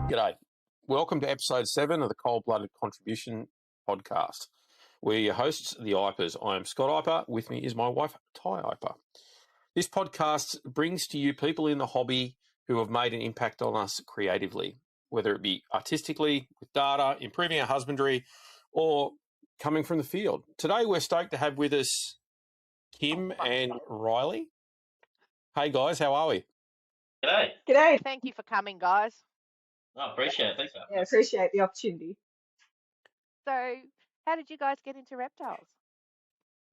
G'day. Welcome to episode 7 of the Cold Blooded Contribution podcast. We're your hosts, the Ipers. I am Scott Iper. With me is my wife, Ty Iper. This podcast brings to you people in the hobby who have made an impact on us creatively, whether it be artistically, with data, improving our husbandry, or coming from the field. Today, we're stoked to have with us Kim and Riley. Hey, guys, how are we? G'day. G'day. Thank you for coming, guys. Oh, appreciate it. Thanks, man. Yeah, appreciate the opportunity. So, how did you guys get into reptiles?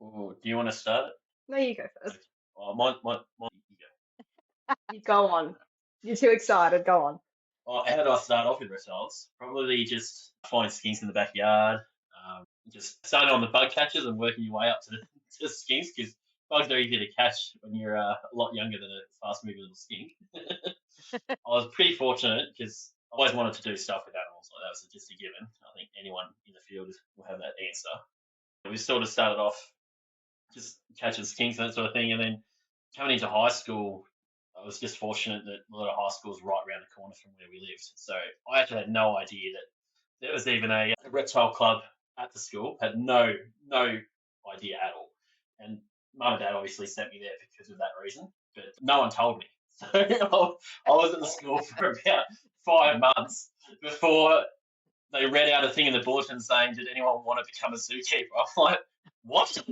Ooh, do you want to start? No, you go first. Oh, mine, you go. You go on. You're too excited. Go on. Oh, how do I start off with reptiles? Probably just find skinks in the backyard. Just starting on the bug catchers and working your way up to skinks, because bugs are easy to catch when you're a lot younger than a fast-moving little skink. I was pretty fortunate because I always wanted to do stuff with animals. Like that was just a given. I think anyone in the field will have that answer. We sort of started off just catching skinks and that sort of thing, and then coming into high school, I was just fortunate that a lot of high schools were right around the corner from where we lived. So I actually had no idea that there was even a reptile club at the school. Had no idea at all. And Mum and Dad obviously sent me there because of that reason, but no one told me. So I was at the school for about 5 months before they read out a thing in the bulletin saying, "Did anyone want to become a zookeeper?" I'm like, "What?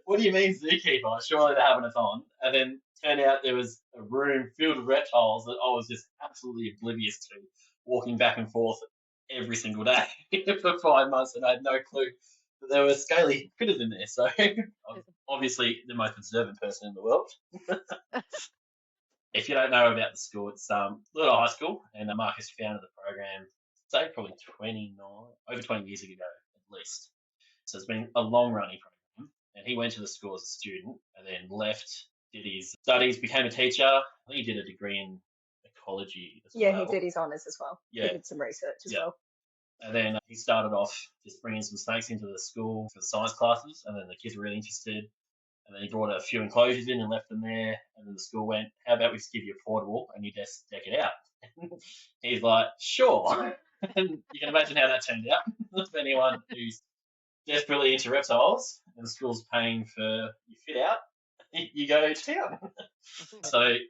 What do you mean zookeeper? Surely they're having us on." And then turned out there was a room filled with reptiles that I was just absolutely oblivious to, walking back and forth every single day for 5 months, and I had no clue that there were scaly critters in there. So I'm obviously the most observant person in the world. If you don't know about the school, it's Little High School, and Marcus founded the program, say probably over 20 years ago at least. So it's been a long-running program, and he went to the school as a student and then left, did his studies, became a teacher. I think he did a degree in ecology as well. Yeah, he did his honours as well. Yeah. He did some research as well. And then he started off just bringing some snakes into the school for science classes, and then the kids were really interested. And then he brought a few enclosures in and left them there. And then the school went, "How about we just give you a portable and you just deck it out?" He's like, "Sure." And you can imagine how that turned out. For anyone who's desperately into reptiles and the school's paying for your fit out, you go to town. So it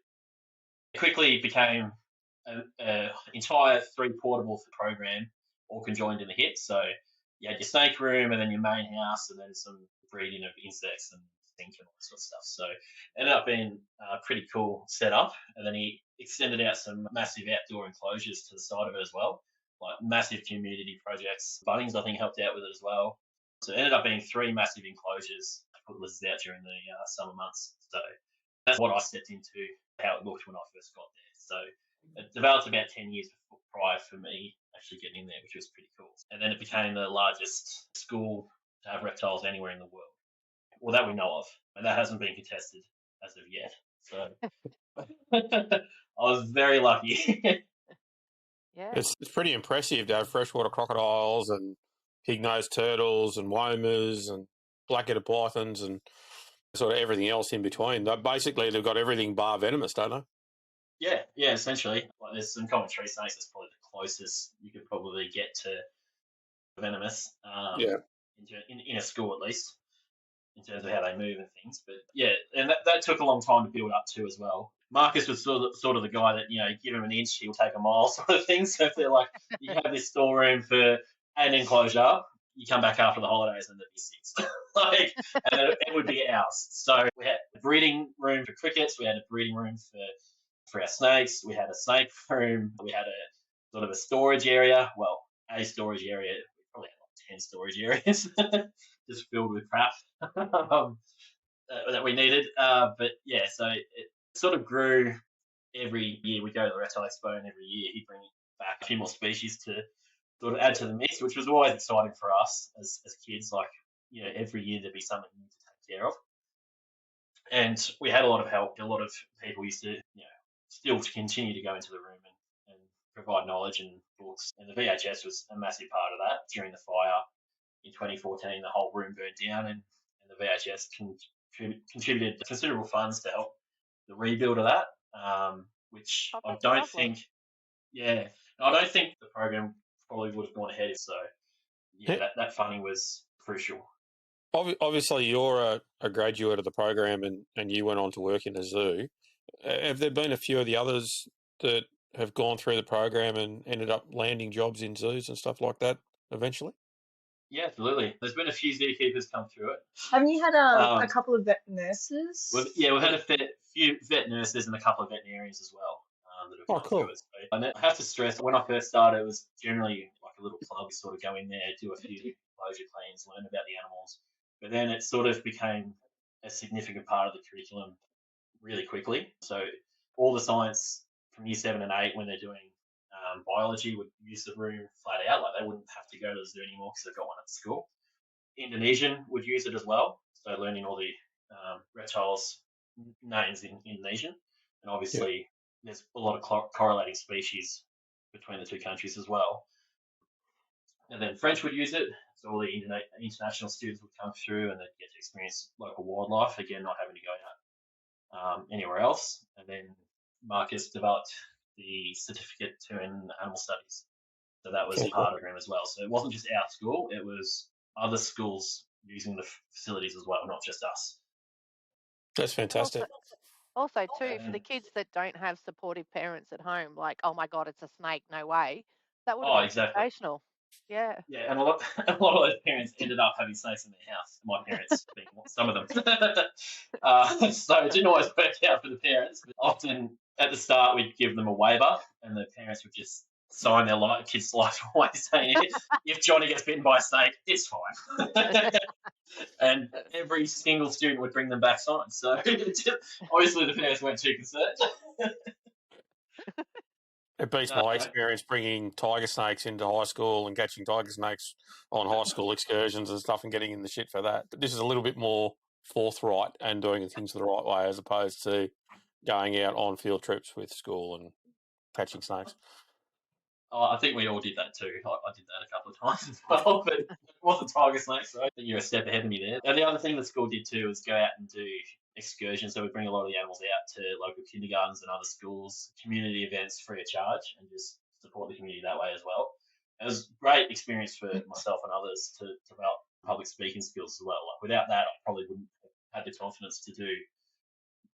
quickly became an entire 3 portable program, all conjoined in a hit. So you had your snake room and then your main house and then some breeding of insects and stink and all that sort of stuff. So it ended up being a pretty cool setup. And then he extended out some massive outdoor enclosures to the side of it as well, like massive community projects. Bunnings, I think, helped out with it as well. So it ended up being 3 massive enclosures to put lizards out during the summer months. So that's what I stepped into, how it looked when I first got there. So it developed about 10 years prior for me actually getting in there, which was pretty cool. And then it became the largest school to have reptiles anywhere in the world, well, that we know of, and that hasn't been contested as of yet. So I was very lucky. Yeah. It's pretty impressive to have freshwater crocodiles and pig-nosed turtles and womas and black-headed pythons and sort of everything else in between. Basically, they've got everything bar venomous, don't they? Yeah, essentially. Like, there's some common tree snakes that's probably the closest you could probably get to venomous. In a school, at least, in terms of how they move and things. But yeah, and that took a long time to build up to as well. Marcus was sort of the guy that, give him an inch, he'll take a mile sort of thing. So if they're like, you have this storeroom for an enclosure, you come back after the holidays and there'd be 6. And it would be ours. So we had a breeding room for crickets, we had a breeding room for our snakes, we had a snake room, we had a sort of a storage area. Well, a storage area, we probably had like 10 storage areas just filled with crap that we needed. But yeah, so it sort of grew every year. We go to the Reptile Expo, and every year he'd bring back a few more species to sort of add to the mix, which was always exciting for us as kids. Like, every year there'd be something new to take care of. And we had a lot of help. A lot of people used to, still continue to go into the room and provide knowledge and books. And the VHS was a massive part of that. During the fire in 2014, the whole room burned down, and the VHS contributed considerable funds to help the rebuild of that, which I don't think Yeah, I don't think the program probably would have gone ahead if so. Yeah, that funding was crucial. Obviously, you're a graduate of the program and you went on to work in a zoo. Have there been a few of the others that have gone through the program and ended up landing jobs in zoos and stuff like that eventually? Yeah, absolutely. There's been a few zookeepers come through it. Haven't you had a couple of vet nurses? We've had a few vet nurses and a couple of veterinarians as well that have come through it. So, and I have to stress, when I first started, it was generally like a little club. We sort of go in there, do a few enclosure cleans, learn about the animals. But then it sort of became a significant part of the curriculum really quickly. So all the science from year 7 and 8, when they're doing biology, would use the room flat out. Like they wouldn't have to go to the zoo anymore because they've got one at school. Indonesian would use it as well. So learning all the reptiles names in Indonesian. And obviously there's a lot of correlating species between the two countries as well. And then French would use it. So all the international students would come through and they'd get to experience local wildlife, again, not having to go out anywhere else. And then Marcus developed the certificate to in animal studies. So that was part of the program as well. So it wasn't just our school, it was other schools using the facilities as well, not just us. That's fantastic. Also, too, for the kids that don't have supportive parents at home, like, oh my God, it's a snake, no way. That would have been sensational. Yeah. Yeah, and a lot of those parents ended up having snakes in their house. My parents being some of them. So it didn't always work out for the parents. But often at the start we'd give them a waiver, and the parents would just sign their kid's life away, saying if Johnny gets bitten by a snake, it's fine. And every single student would bring them back signs. So obviously the parents weren't too concerned. It beats my experience bringing tiger snakes into high school and catching tiger snakes on high school excursions and stuff and getting in the shit for that. But this is a little bit more forthright and doing things the right way as opposed to going out on field trips with school and catching snakes. Oh, I think we all did that too. I did that a couple of times as well, but it wasn't tiger snakes, so I think you're a step ahead of me there. And the other thing the school did too was go out and do excursions. So we bring a lot of the animals out to local kindergartens and other schools, community events free of charge, and just support the community that way as well. It was a great experience for myself and others to develop public speaking skills as well. Like without that, I probably wouldn't have had the confidence to do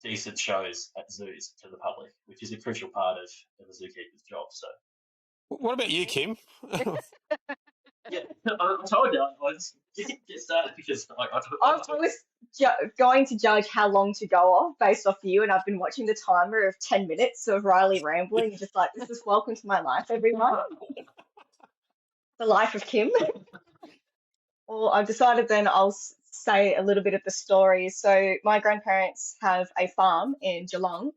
decent shows at zoos to the public, which is a crucial part of a zookeeper's job. So. What about you, Kim? Yeah, I told you I just get started because I was going to judge how long to go off based off you, and I've been watching the timer of 10 minutes of Riley rambling, and just like, this is welcome to my life, everyone. The life of Kim. Well, I've decided then I'll say a little bit of the story. So my grandparents have a farm in Geelong,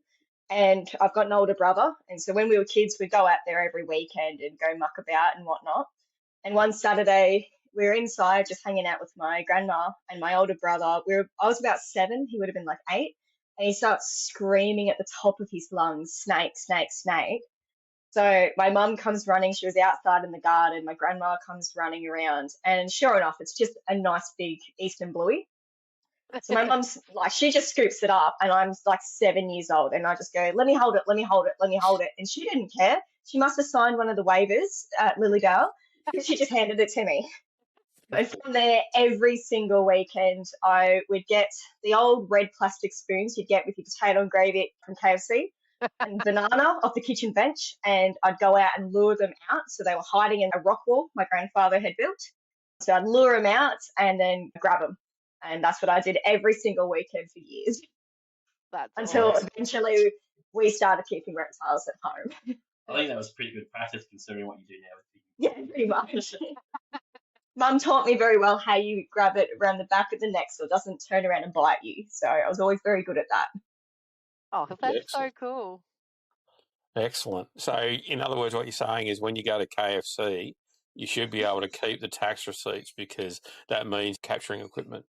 and I've got an older brother. And so when we were kids, we'd go out there every weekend and go muck about and whatnot. And one Saturday, we were inside just hanging out with my grandma and my older brother. I was about 7, he would have been like 8. And he starts screaming at the top of his lungs, snake, snake, snake. So my mum comes running. She was outside in the garden. My grandma comes running around. And sure enough, it's just a nice big eastern bluey. So my mum's like, she just scoops it up, and I'm like 7 years old, and I just go, let me hold it, let me hold it, let me hold it. And she didn't care. She must have signed one of the waivers at Lilydale, because she just handed it to me. And from there, every single weekend, I would get the old red plastic spoons you'd get with your potato and gravy from KFC and banana off the kitchen bench, and I'd go out and lure them out. So they were hiding in a rock wall my grandfather had built. So I'd lure them out and then grab them. And that's what I did every single weekend for years. Until eventually we started keeping reptiles at home. I think that was pretty good practice considering what you do now. Yeah, pretty much. Mum taught me very well how you grab it around the back of the neck so it doesn't turn around and bite you. So I was always very good at that. Oh, that's so cool. Excellent. So in other words, what you're saying is when you go to KFC, you should be able to keep the tax receipts because that means capturing equipment.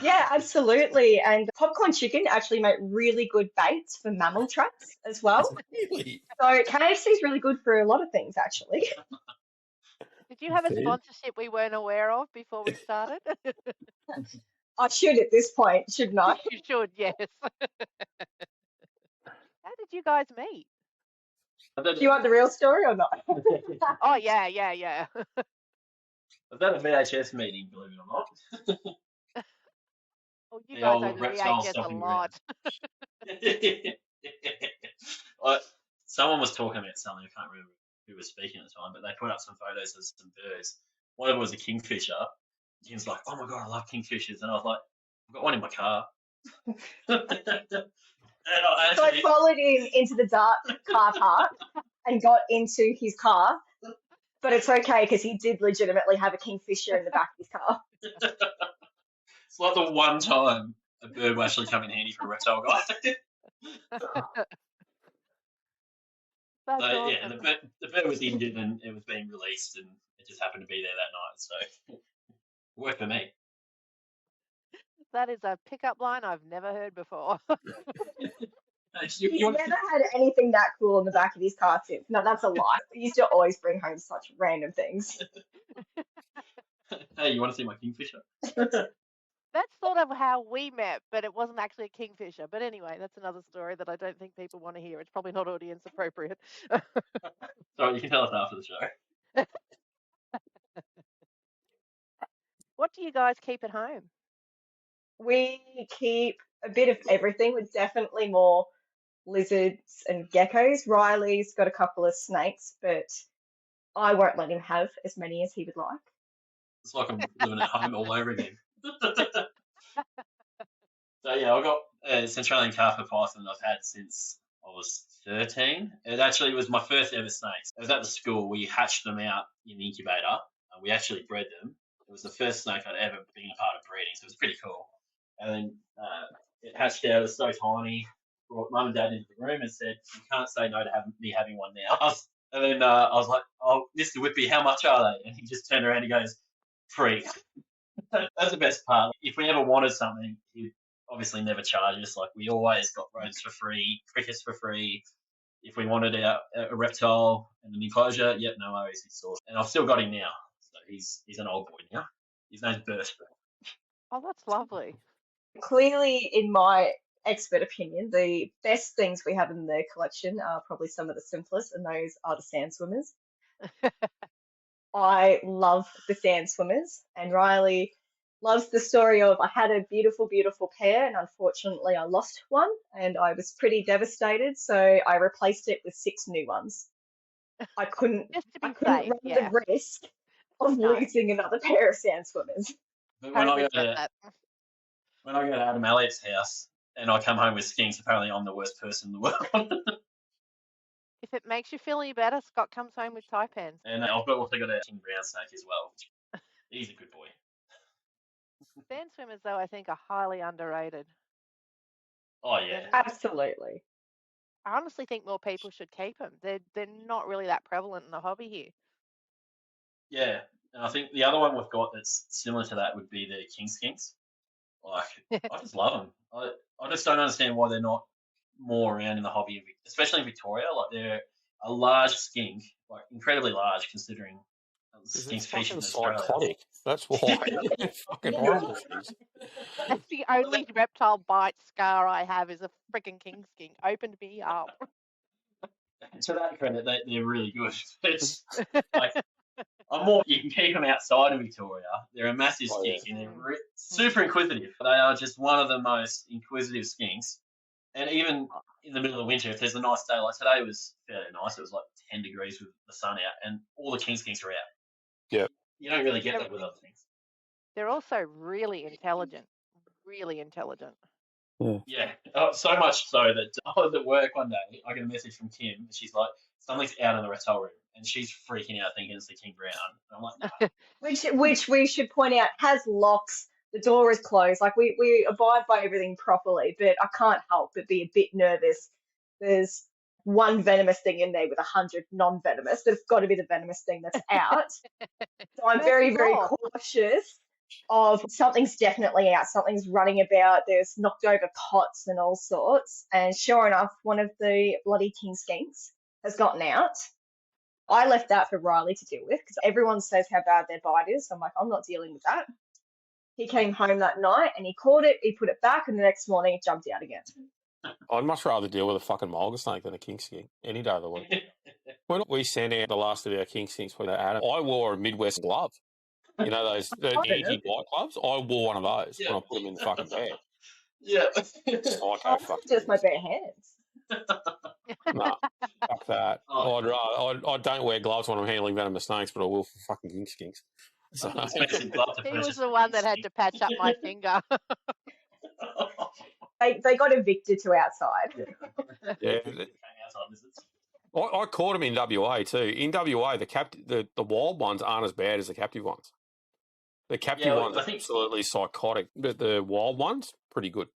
Yeah, absolutely. And popcorn chicken actually make really good baits for mammal traps as well. Really? So KFC is really good for a lot of things, actually. Did you have a sponsorship we weren't aware of before we started? I should at this point, shouldn't I? You should, yes. How did you guys meet? Do you want the real story or not? Oh, yeah. Was that a VHS meeting, believe it or not? Well, you The guys old own the reptile VHS a stomping lot. Someone was talking about something, I can't remember who was speaking at the time, but they put up some photos of some birds. One of them was a kingfisher. Jim's like, oh my God, I love kingfishers. And I was like, I've got one in my car. So I followed him into the dark car park and got into his car, but it's okay because he did legitimately have a kingfisher in the back of his car. It's like the one time a bird will actually come in handy for a reptile guy. That's So, awesome. yeah, the bird was injured and it was being released, and it just happened to be there that night. So it worked for me. That is a pickup line I've never heard before. He's never had anything that cool in the back of his car since. No, that's a lie. He used to always bring home such random things. Hey, you want to see my kingfisher? That's sort of how we met, but it wasn't actually a kingfisher. But anyway, that's another story that I don't think people want to hear. It's probably not audience appropriate. Sorry, you can tell us after the show. What do you guys keep at home? We keep a bit of everything, with definitely more lizards and geckos. Riley's got a couple of snakes, but I won't let him have as many as he would like. It's like I'm living at home all over again. So yeah, I've got a Centralian Carper python that I've had since I was 13. It actually was my first ever snakes. It was at the school. We hatched them out in the incubator. We actually bred them. It was the first snake I'd ever been a part of breeding, so it was pretty cool. And then it hatched out. It was so tiny. Brought mum and dad into the room and said, "You can't say no to me having one now." And then I was like, "Oh, Mr. Whippy, how much are they?" And he just turned around and goes, "Free." That's the best part. If we ever wanted something, he'd obviously never charge us. Like, we always got rodents for free, crickets for free. If we wanted a reptile and an enclosure, yep, no worries, he's sourced. And I've still got him now. So he's an old boy now. His name's Bert. Oh, that's lovely. Clearly, in my expert opinion, the best things we have in the collection are probably some of the simplest, and those are the sand swimmers. I love the sand swimmers, and Riley loves the story of, I had a beautiful, beautiful pair, and unfortunately I lost one, and I was pretty devastated, so I replaced it with 6 new ones. I couldn't run the risk of losing another pair of sand swimmers. But when I go to Adam Elliott's house and I come home with skinks, apparently I'm the worst person in the world. If it makes you feel any better, Scott comes home with taipans. And I've also got a king brown snake as well. He's a good boy. Sand swimmers, though, I think are highly underrated. Oh, yeah. Absolutely. I honestly think more people should keep them. They're not really that prevalent in the hobby here. Yeah, and I think the other one we've got that's similar to that would be the king skinks. Like, I just love them. I just don't understand why they're not more around in the hobby, especially in Victoria. Like, they're a large skink, like incredibly large considering skinks fish in Australia. Psychotic. That's why. Fucking horrible things. That's the only reptile bite scar I have is a freaking king skink. Opened me up. To that credit, they're really good. It's like, you can keep them outside of Victoria. They're a massive skink and they're super inquisitive. They are just one of the most inquisitive skinks. And even in the middle of winter, if there's a nice day, like today was fairly nice, it was like 10 degrees with the sun out, and all the king skinks are out. Yeah. You don't really get that with other things. They're also really intelligent. Really intelligent. Yeah. So much so that I was at work one day, I get a message from Kim, and she's like, something's out in the reptile room, and she's freaking out thinking it's the king brown. And I'm like, no. Which we should point out has locks. The door is closed. Like, we abide by everything properly, but I can't help but be a bit nervous. There's one venomous thing in there with 100 non-venomous. There's got to be the venomous thing that's out. So I'm very, very cautious of something's definitely out. Something's running about. There's knocked over pots and all sorts. And sure enough, one of the bloody king skinks has gotten out. I left that for Riley to deal with because everyone says how bad their bite is. So I'm like, I'm not dealing with that. He came home that night and he caught it, he put it back, and the next morning it jumped out again. I'd much rather deal with a fucking mulga snake than a king skink any day of the week. When we sent out the last of our king skinks for that Adam, I wore a Midwest glove. You know, those the anti-bite gloves? I wore one of those when I put them in the fucking bag. Yeah. Psycho fucking just my bare hands. Nah, fuck that. I don't wear gloves when I'm handling venomous snakes, but I will for fucking king skinks. So. He was the one that had to patch up my finger. They got evicted to outside. Yeah. I caught them in WA too. In WA, the wild ones aren't as bad as the captive ones. The captive ones are absolutely psychotic, but the wild ones, pretty good.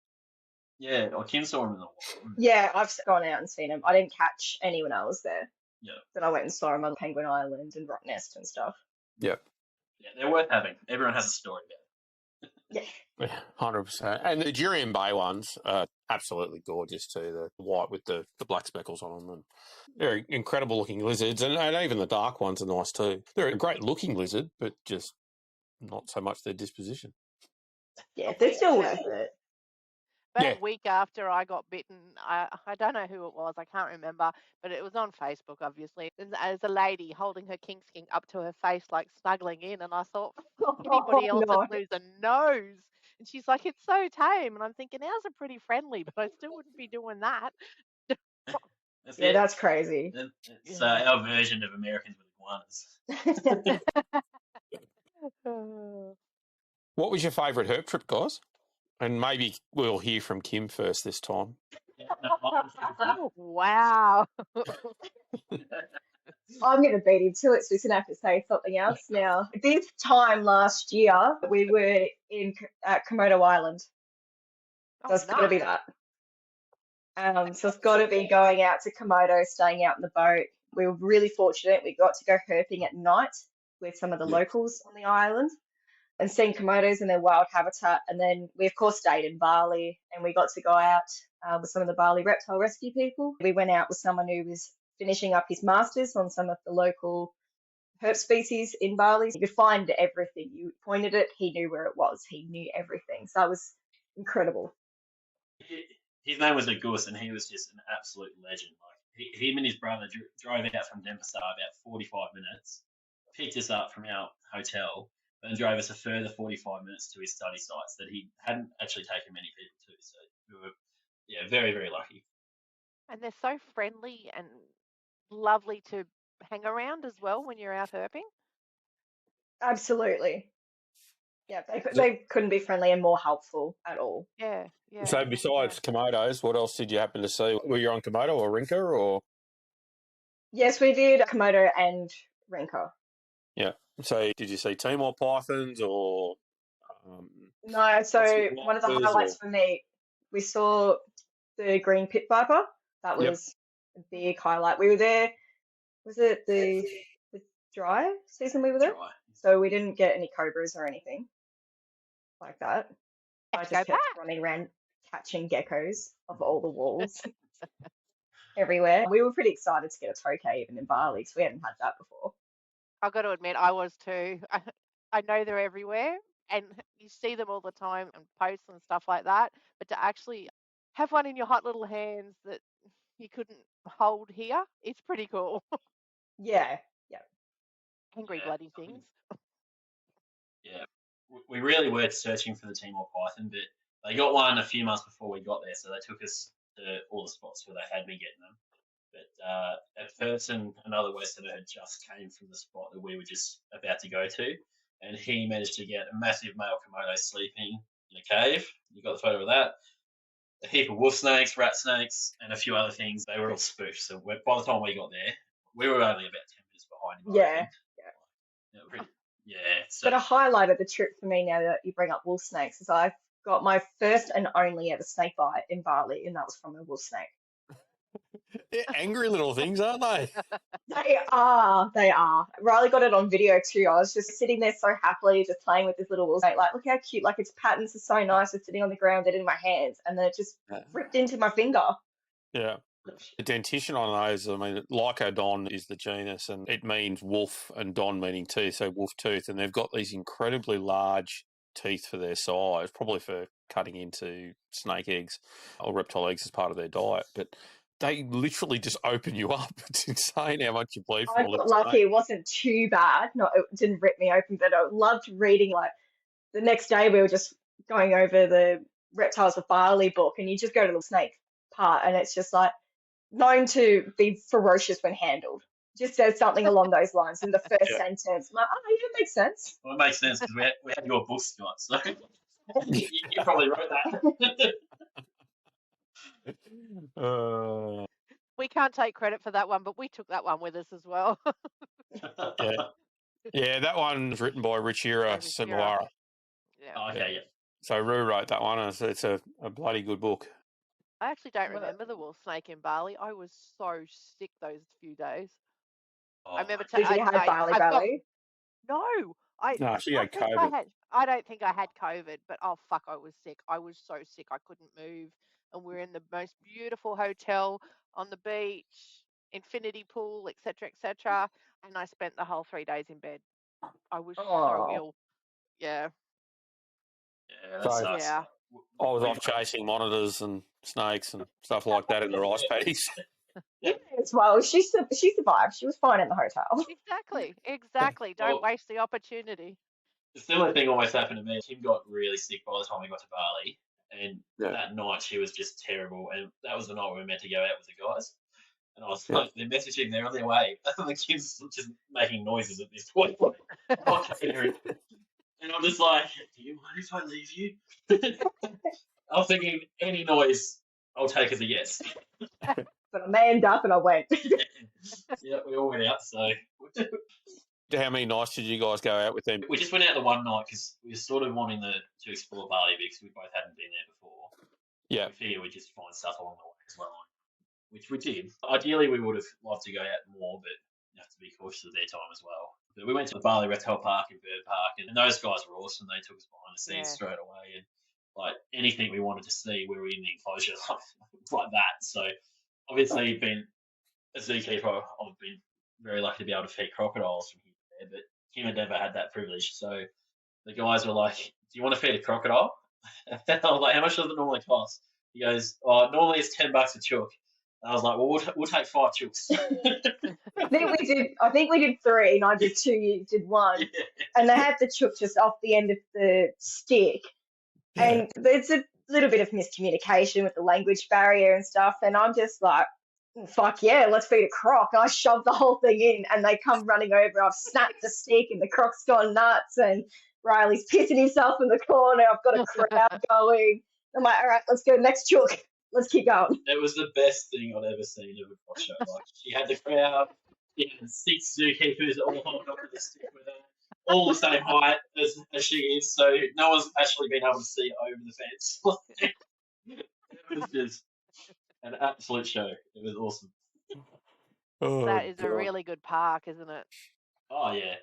Yeah, I saw them in the wild. Yeah, I've gone out and seen them. I didn't catch any when I was there. Yeah. But I went and saw them on Penguin Island and Rock Nest and stuff. Yeah. Yeah, they're worth having. Everyone has a story about it. Yeah, 100%. And the Durian Bay ones are absolutely gorgeous too. The white with the black speckles on them. And they're incredible looking lizards. And even the dark ones are nice too. They're a great looking lizard, but just not so much their disposition. Yeah, they're still worth it. About a week after I got bitten, I don't know who it was, I can't remember, but it was on Facebook, obviously. There's a lady holding her king skink up to her face, like snuggling in, and I thought, anybody else would lose a nose. And she's like, it's so tame. And I'm thinking, ours are pretty friendly, but I still wouldn't be doing that. That's crazy. It's our version of Americans with iguanas. What was your favourite herp trip, guys? And maybe we'll hear from Kim first this time. Wow. I'm going to beat him to it, so he's going to have to say something else now. This time last year, we were at Komodo Island. So it's got to be that. So it's got to be going out to Komodo, staying out in the boat. We were really fortunate. We got to go herping at night with some of the locals on the island and seeing Komodos in their wild habitat. And then we, of course, stayed in Bali and we got to go out with some of the Bali reptile rescue people. We went out with someone who was finishing up his masters on some of the local herp species in Bali. You could find everything. You pointed it, he knew where it was. He knew everything. So it was incredible. His name was Agus, and he was just an absolute legend. Like him and his brother drove out from Denpasar about 45 minutes, picked us up from our hotel, and drove us a further 45 minutes to his study sites that he hadn't actually taken many people to. So we were, very, very lucky. And they're so friendly and lovely to hang around as well when you're out herping. Absolutely. Yeah, they couldn't be friendly and more helpful at all. Yeah. So besides Komodos, what else did you happen to see? Were you on Komodo or Rinka or? Yes, we did Komodo and Rinka. Yeah. So did you see Timor pythons or? No, so one of the highlights for me, we saw the green pit viper. That was a big highlight. We were there, was it the dry season we were there? Dry. So we didn't get any cobras or anything like that. I just kept running around catching geckos off all the walls everywhere. We were pretty excited to get a tokay even in Bali because we hadn't had that before. I've got to admit, I was too. I know they're everywhere and you see them all the time and posts and stuff like that, but to actually have one in your hot little hands that you couldn't hold here, it's pretty cool. Yeah. Angry bloody things. Yeah, we really were searching for the Timor python, but they got one a few months before we got there, so they took us to all the spots where they had me getting them. But a person, another Westerner, had just came from the spot that we were just about to go to, and he managed to get a massive male Komodo sleeping in a cave. You got the photo of that. A heap of wolf snakes, rat snakes, and a few other things. They were all spooked. So by the time we got there, we were only about 10 minutes behind him. Yeah. So. But a highlight of the trip for me now that you bring up wolf snakes is I got my first and only ever snake bite in Bali, and that was from a wolf snake. They're angry little things, aren't they? They are. Riley got it on video too. I was just sitting there so happily, just playing with this little wolf snake. Like, look how cute. Like, its patterns are so nice. It's sitting on the ground, dead in my hands, and then it just ripped into my finger. Yeah. The dentition on those, I mean, Lycodon is the genus, and it means wolf, and don meaning teeth, so wolf tooth, and they've got these incredibly large teeth for their size, probably for cutting into snake eggs or reptile eggs as part of their diet. But they literally just open you up. It's insane how much you bleed for I a got little lucky. snake. It wasn't too bad. No, it didn't rip me open, but I loved reading. Like the next day, we were just going over the Reptiles of Bali book, and you just go to the snake part, and it's just like known to be ferocious when handled. Just says something along those lines in the first Yeah. sentence. I'm like, oh, yeah, it makes sense. Well, it makes sense because we had your book, Scott, so you probably wrote that. We can't take credit for that one, but we took that one with us as well. Yeah. Yeah, that one's written by Richira Samawara. Yeah. Oh, okay, yeah. So Rue wrote that one, and it's a bloody good book. I actually don't remember the wolf snake in Bali. I was so sick those few days. Oh, I remember Did you have Bali belly? no, No, she had COVID. I don't think I had COVID, but oh fuck, I was sick. I was so sick I couldn't move, and we're in the most beautiful hotel on the beach, infinity pool, etc., etc. And I spent the whole 3 days in bed. I was so ill. Yeah. Yeah, that So- sucks. Yeah. I was off chasing monitors and snakes and stuff like that in the rice paddies. Yeah, as well. She survived. She was fine in the hotel. Exactly. Don't Well- waste the opportunity. The similar thing almost happened to me. Kim got really sick by the time we got to Bali, and Yeah. that night she was just terrible. And that was the night we were meant to go out with the guys. And I was Yeah. like, they're messaging, they're on their way. And the kids just making noises at this point. And I'm just like, do you mind if I leave you? I was thinking, any noise, I'll take as a yes. But I manned up and I went. Yeah, we all went out, so. How many nights did you guys go out with them? We just went out the one night because we were sort of wanting to explore Bali because we both hadn't been there before. Yeah. We figured we'd just find stuff along the way as well, which we did. Ideally, we would have loved to go out more, but you have to be cautious of their time as well. But we went to the Bali Reptile Park and Bird Park, and those guys were awesome. They took us behind the scenes straight away, and like anything we wanted to see, we were in the enclosure like that. So obviously, being a zookeeper, I've been very lucky to be able to feed crocodiles from here to there, but Kim had never had that privilege. So the guys were like, "Do you want to feed a crocodile?" And I was like, "How much does it normally cost?" He goes, "Oh, normally it's $10 a chook." And I was like, "Well, we'll take 5 chooks." I think we did 3, and I did 2. You did 1, and they had the chook just off the end of the stick, and there's a little bit of miscommunication with the language barrier and stuff. And I'm just like, fuck yeah, let's feed a croc. And I shoved the whole thing in, and they come running over. I've snapped the stick, and the croc's gone nuts, and Riley's pissing himself in the corner. I've got a crowd going. I'm like, all right, let's go next chook. Let's keep going. It was the best thing I'd ever seen of a croc show. Like, she had the crowd, she had 6 zookeepers all holding up to the stick with her, all the same height as she is, so no one's actually been able to see over the fence. It was just an absolute show. It was awesome. Oh, That is a God. really good park, isn't it? Oh, yeah.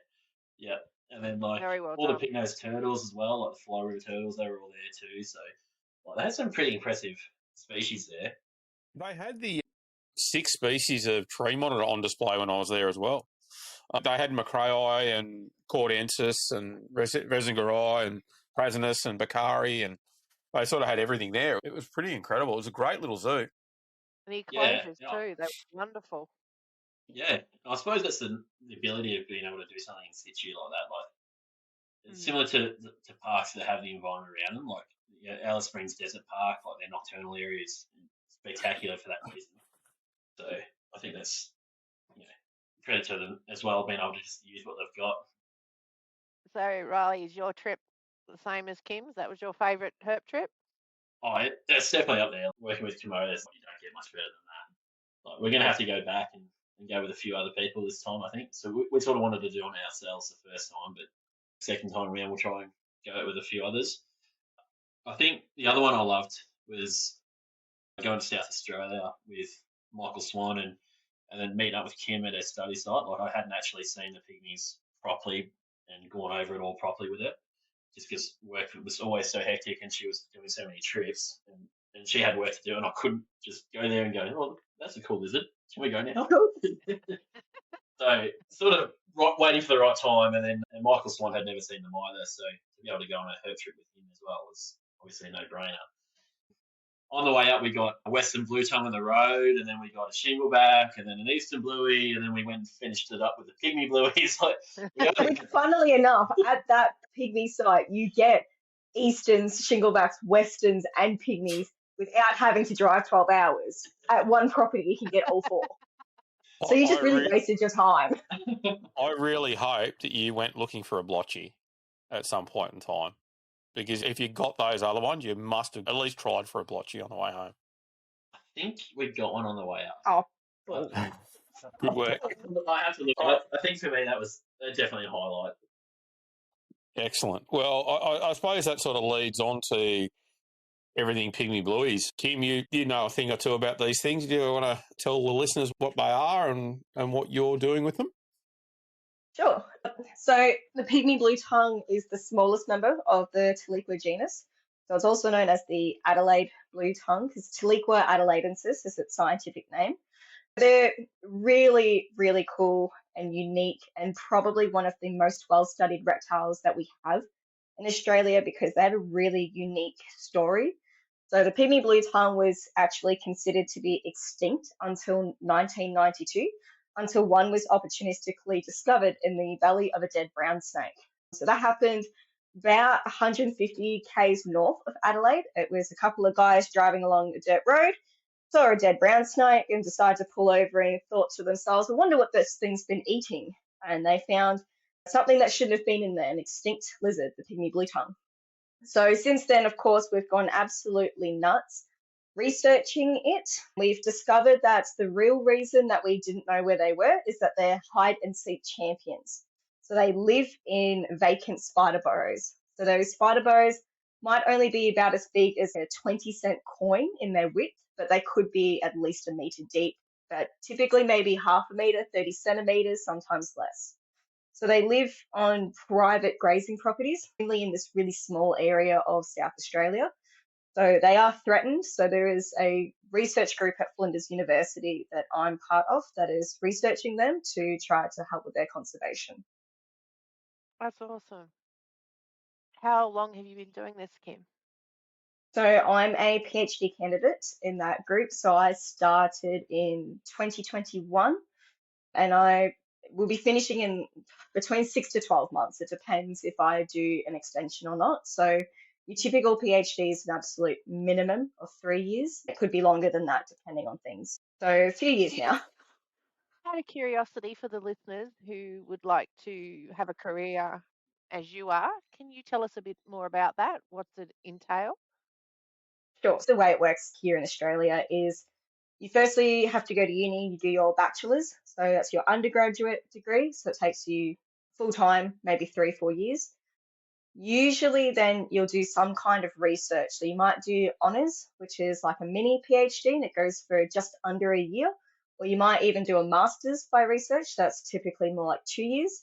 Yeah. And then, like, Very well all done. the Pygmy turtles as well, like the fly-river turtles, they were all there too, so like, they had some pretty impressive species there. They had the 6 species of tree monitor on display when I was there as well. They had Macraei and Cordensis and Resingarai and Prasinus and Bakari, and they sort of had everything there. It was pretty incredible. It was a great little zoo. And the enclosures yeah. too, they were wonderful. Yeah, I suppose that's the ability of being able to do something in situ like that. Like, it's similar to parks that have the environment around them, like Alice Springs Desert Park, like their nocturnal area is spectacular for that reason. So I think that's credit to them as well, being able to just use what they've got. So, Riley, is your trip the same as Kim's? That was your favourite herp trip? Oh, that's definitely up there. Working with Komodos, you don't get much better than that. Like, we're going to have to go back and go with a few other people this time, I think. So we sort of wanted to do it ourselves the first time, but second time around we'll try and go with a few others. I think the other one I loved was going to South Australia with Michael Swan and then meeting up with Kim at her study site. Like, I hadn't actually seen the Pygmies properly and gone over it all properly with it, just because work was always so hectic and she was doing so many trips and she had work to do, and I couldn't just go there and go, oh, that's a cool lizard. Can we go now? So sort of waiting for the right time, and Michael Swan had never seen them either, so to be able to go on a herp trip with him as well was obviously a no-brainer. on the way up, we got a western blue tongue on the road, and then we got a shingleback, and then an eastern bluey, and then we went and finished it up with the pygmy blueies. Funnily enough, at that pygmy site, you get easterns, shinglebacks, westerns, and pygmies without having to drive 12 hours. At one property, you can get all four. So you just really wasted your time. I really hope that you went looking for a blotchy at some point in time, because if you got those other ones, you must have at least tried for a blotchy on the way home. I think we got one on the way up. Oh, good work. I have to look. I think for me that was definitely a highlight. Excellent. Well, I suppose that sort of leads on to everything pygmy blueies. Kim, you know a thing or two about these things. Do you want to tell the listeners what they are and what you're doing with them? Sure. So the pygmy blue tongue is the smallest member of the Tiliqua genus. So it's also known as the Adelaide blue tongue, because Tiliqua adelaidensis is its scientific name. They're really, really cool and unique, and probably one of the most well-studied reptiles that we have in Australia, because they have a really unique story. So the pygmy blue tongue was actually considered to be extinct until 1992, until one was opportunistically discovered in the belly of a dead brown snake. So that happened about 150 k's north of Adelaide. It was a couple of guys driving along a dirt road, saw a dead brown snake and decided to pull over and thought to themselves, I wonder what this thing's been eating. And they found something that shouldn't have been in there, an extinct lizard, the pygmy blue tongue. So since then, of course, we've gone absolutely nuts researching it. We've discovered that the real reason that we didn't know where they were is that they're hide and seek champions. So they live in vacant spider burrows. So those spider burrows might only be about as big as a 20-cent coin in their width, but they could be at least a meter deep, but typically maybe half a meter, 30 centimeters, sometimes less. So they live on private grazing properties, mainly in this really small area of South Australia. So they are threatened. So there is a research group at Flinders University that I'm part of that is researching them to try to help with their conservation. That's awesome. How long have you been doing this, Kim? So I'm a PhD candidate in that group. So I started in 2021, and I will be finishing in between 6 to 12 months. It depends if I do an extension or not. So your typical PhD is an absolute minimum of 3 years. It could be longer than that depending on things. So a few years now. Out of curiosity for the listeners who would like to have a career as you are, can you tell us a bit more about that? What's it entail? Sure. So the way it works here in Australia is you firstly have to go to uni, you do your bachelor's. So that's your undergraduate degree. So it takes you full time, maybe 3-4 years. Usually then you'll do some kind of research. So you might do honours, which is like a mini PhD, and it goes for just under a year. Or you might even do a master's by research. That's typically more like 2 years.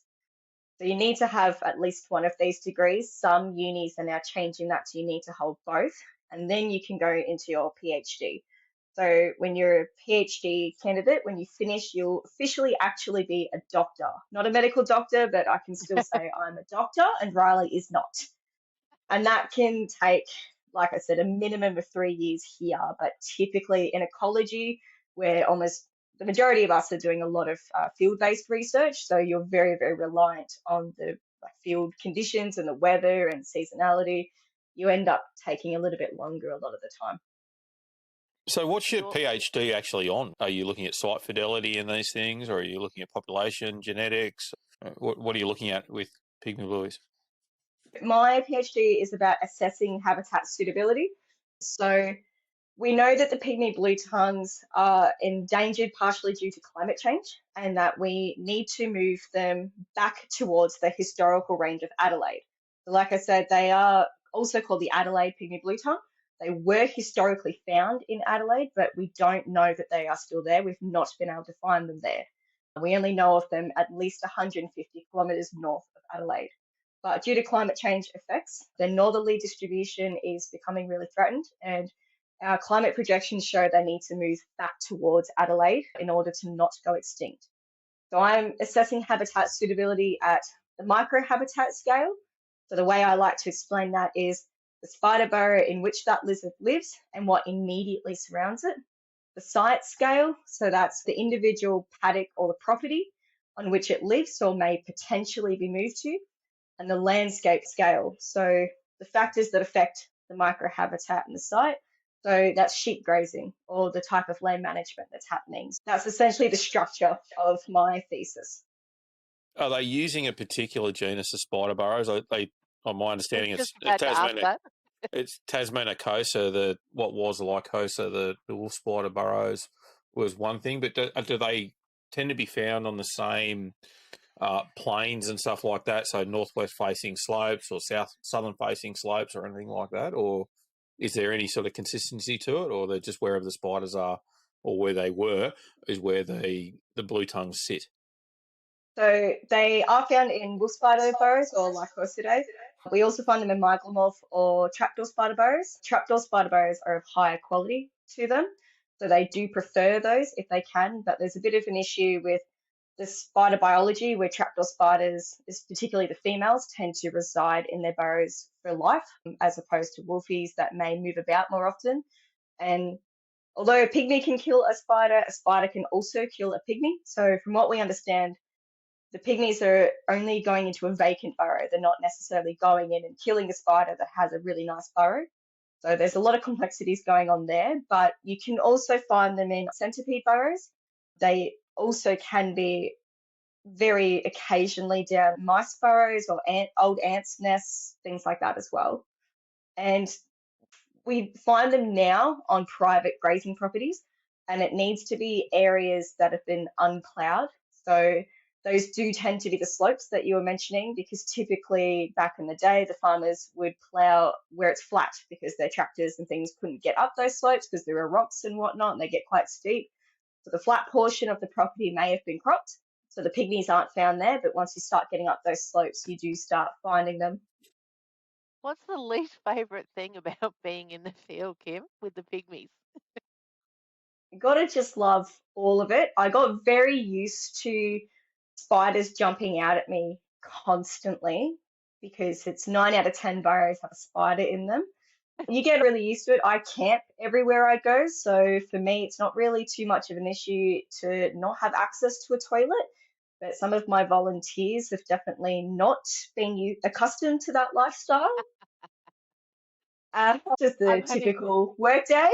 So you need to have at least one of these degrees. Some unis are now changing that to you need to hold both, and then you can go into your PhD. So when you're a PhD candidate, when you finish, you'll officially actually be a doctor. Not a medical doctor, but I can still say I'm a doctor, and Riley is not. And that can take, like I said, a minimum of 3 years here, but typically in ecology, where almost the majority of us are doing a lot of field-based research, so you're very, very reliant on the field conditions and the weather and seasonality. You end up taking a little bit longer a lot of the time. So what's your PhD actually on? Are you looking at site fidelity in these things, or are you looking at population, genetics? What are you looking at with pygmy blueies? My PhD is about assessing habitat suitability. So we know that the pygmy blue tongues are endangered partially due to climate change, and that we need to move them back towards the historical range of Adelaide. So like I said, they are also called the Adelaide pygmy blue tongue. They were historically found in Adelaide, but we don't know that they are still there. We've not been able to find them there. We only know of them at least 150 kilometres north of Adelaide. But due to climate change effects, their northerly distribution is becoming really threatened, and our climate projections show they need to move back towards Adelaide in order to not go extinct. So I'm assessing habitat suitability at the microhabitat scale. So the way I like to explain that is the spider burrow in which that lizard lives and what immediately surrounds it, the site scale, so that's the individual paddock or the property on which it lives or may potentially be moved to, and the landscape scale, so the factors that affect the microhabitat in the site. So that's sheep grazing or the type of land management that's happening. That's essentially the structure of my thesis. Are they using a particular genus of spider burrows? On my understanding, it's Tasmania. It's Tasmanicosa, what was Lycosa, the wolf spider burrows was one thing, but do they tend to be found on the same plains and stuff like that? So northwest facing slopes or southern facing slopes or anything like that? Or is there any sort of consistency to it, or they're just wherever the spiders are or where they were is where the blue tongues sit? So they are found in wolf spider burrows or Lycosidae. We also find them in myglemorph or trapdoor spider burrows. Trapdoor spider burrows are of higher quality to them, so they do prefer those if they can, but there's a bit of an issue with the spider biology where trapdoor spiders, particularly the females, tend to reside in their burrows for life, as opposed to wolfies that may move about more often. And although a pygmy can kill a spider can also kill a pygmy. So from what we understand, the pygmies are only going into a vacant burrow. They're not necessarily going in and killing a spider that has a really nice burrow. So there's a lot of complexities going on there, but you can also find them in centipede burrows. They also can be very occasionally down mice burrows or old ants' nests, things like that as well. And we find them now on private grazing properties, and it needs to be areas that have been unploughed. So those do tend to be the slopes that you were mentioning, because typically back in the day, the farmers would plough where it's flat because their tractors and things couldn't get up those slopes because there are rocks and whatnot, and they get quite steep. So the flat portion of the property may have been cropped. So the pygmies aren't found there, but once you start getting up those slopes, you do start finding them. What's the least favourite thing about being in the field, Kim, with the pygmies? You gotta just love all of it. I got very used to spiders jumping out at me constantly because it's 9 out of 10 burrows have a spider in them. You get really used to it. I camp everywhere I go, so for me, it's not really too much of an issue to not have access to a toilet. But some of my volunteers have definitely not been accustomed to that lifestyle. Just the typical work day.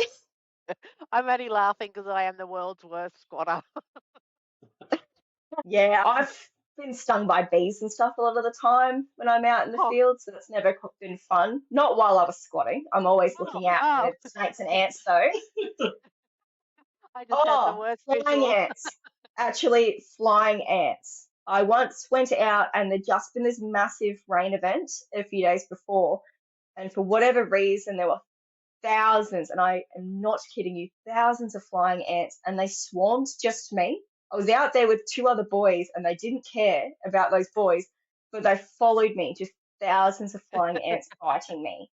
I'm only laughing because I am the world's worst squatter. Yeah, I've been stung by bees and stuff a lot of the time when I'm out in the field, so that's never been fun. Not while I was squatting. I'm always looking out for snakes and ants, though. I just had the worst flying ants. Actually, flying ants. I once went out and there'd just been this massive rain event a few days before, and for whatever reason, there were thousands, and I am not kidding you, thousands of flying ants, and they swarmed just me. I was out there with 2 other boys, and they didn't care about those boys, but they followed me, just thousands of flying ants biting me.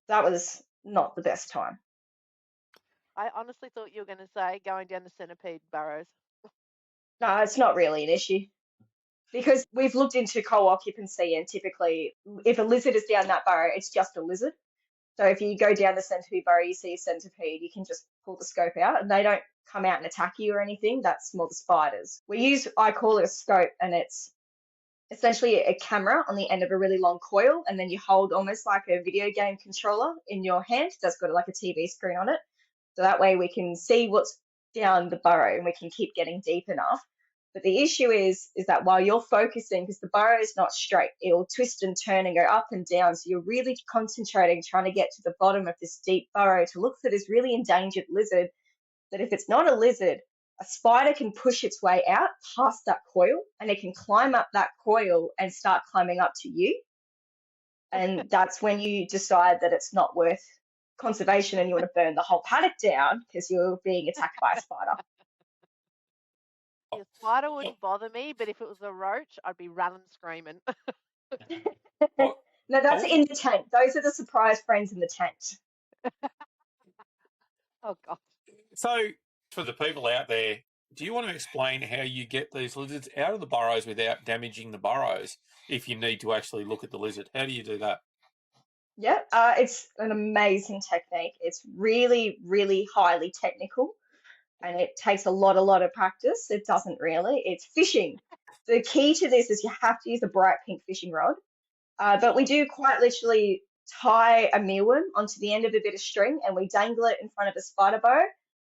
That was not the best time. I honestly thought you were going to say going down the centipede burrows. No, it's not really an issue. Because we've looked into co-occupancy, and typically if a lizard is down that burrow, it's just a lizard. So if you go down the centipede burrow, you see a centipede, you can just pull the scope out and they don't come out and attack you or anything. That's more the spiders. I call it a scope, and it's essentially a camera on the end of a really long coil, and then you hold almost like a video game controller in your hand that's got like a TV screen on it. So that way we can see what's down the burrow and we can keep getting deep enough. But the issue is that while you're focusing, because the burrow is not straight, it'll twist and turn and go up and down. So you're really concentrating, trying to get to the bottom of this deep burrow to look for this really endangered lizard, that if it's not a lizard, a spider can push its way out past that coil, and it can climb up that coil and start climbing up to you. And that's when you decide that it's not worth conservation and you want to burn the whole paddock down because you're being attacked by a spider. A spider wouldn't bother me, but if it was a roach, I'd be running screaming. No, that's in the tent. Those are the surprise friends in the tent. Oh, God. So, for the people out there, do you want to explain how you get these lizards out of the burrows without damaging the burrows if you need to actually look at the lizard? How do you do that? Yeah, it's an amazing technique. It's really, really highly technical, and it takes a lot of practice. It doesn't really. It's fishing. The key to this is you have to use a bright pink fishing rod. But we do quite literally tie a mealworm onto the end of a bit of string, and we dangle it in front of a spider burrow,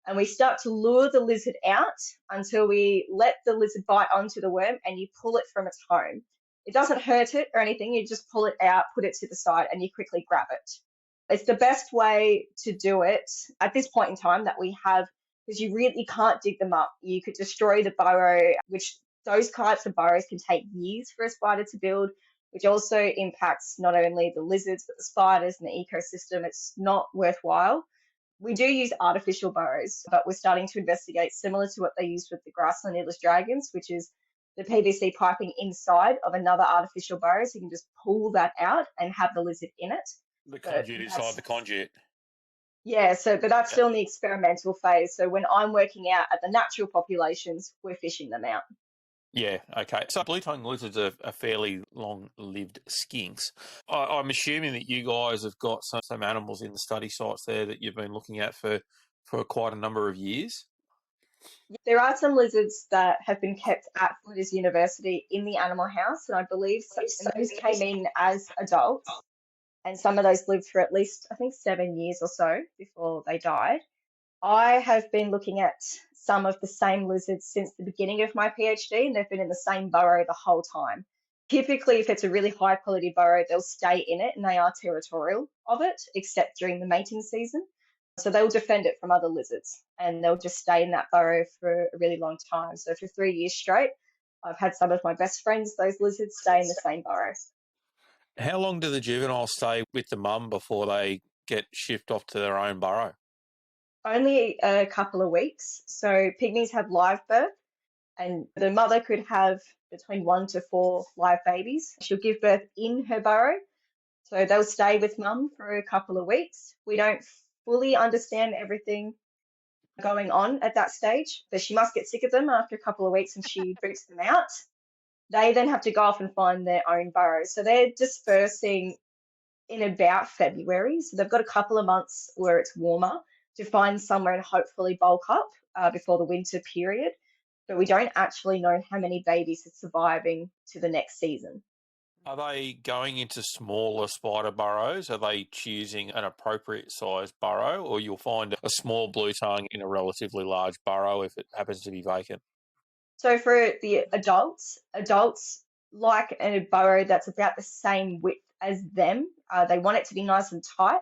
and we start to lure the lizard out until we let the lizard bite onto the worm, and you pull it from its home. It doesn't hurt it or anything. You just pull it out, put it to the side, and you quickly grab it. It's the best way to do it at this point in time that we have, because you really can't dig them up. You could destroy the burrow, which those types of burrows can take years for a spider to build, which also impacts not only the lizards but the spiders and the ecosystem. It's not worthwhile. We do use artificial burrows, but we're starting to investigate similar to what they used with the grassland earless dragons, which is the PVC piping inside of another artificial burrow, so you can just pull that out and have the lizard in it. The But conduit inside the conduit. yeah, but that's still in the experimental phase. So when I'm working out at the natural populations, we're fishing them out. Yeah, okay. So blue-tongue lizards are fairly long-lived skinks. I'm assuming that you guys have got some animals in the study sites there that you've been looking at for quite a number of years. There are some lizards that have been kept at Flinders University in the animal house, and I believe those came in as adults, and some of those lived for at least, I think, 7 years or so before they died. I have been looking at some of the same lizards since the beginning of my PhD, and they've been in the same burrow the whole time. Typically, if it's a really high quality burrow, they'll stay in it and they are territorial of it, except during the mating season. So they'll defend it from other lizards and they'll just stay in that burrow for a really long time. So for 3 years straight, I've had some of my best friends, those lizards, stay in the same burrow. How long do the juveniles stay with the mum before they get shipped off to their own burrow? Only a couple of weeks. So pygmies have live birth, and the mother could have between 1 to 4 live babies. She'll give birth in her burrow. So they'll stay with mum for a couple of weeks. We don't fully understand everything going on at that stage, but she must get sick of them after a couple of weeks and she boots them out. They then have to go off and find their own burrows. So they're dispersing in about February. So they've got a couple of months where it's warmer to find somewhere and hopefully bulk up before the winter period. But we don't actually know how many babies are surviving to the next season. Are they going into smaller spider burrows? Are they choosing an appropriate size burrow, or you'll find a small blue tongue in a relatively large burrow if it happens to be vacant? So for the adults like a burrow that's about the same width as them. They want it to be nice and tight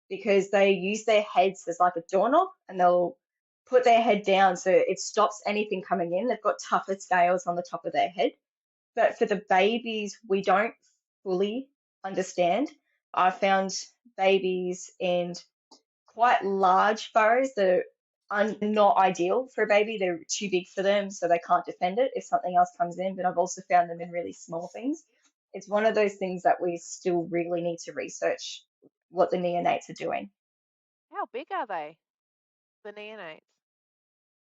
because they use their heads as like a doorknob, and they'll put their head down so it stops anything coming in. They've got tougher scales on the top of their head. But for the babies, we don't fully understand. I found babies in quite large burrows that are not ideal for a baby. They're too big for them, so they can't defend it if something else comes in. But I've also found them in really small things. It's one of those things that we still really need to research what the neonates are doing. How big are they, the neonates?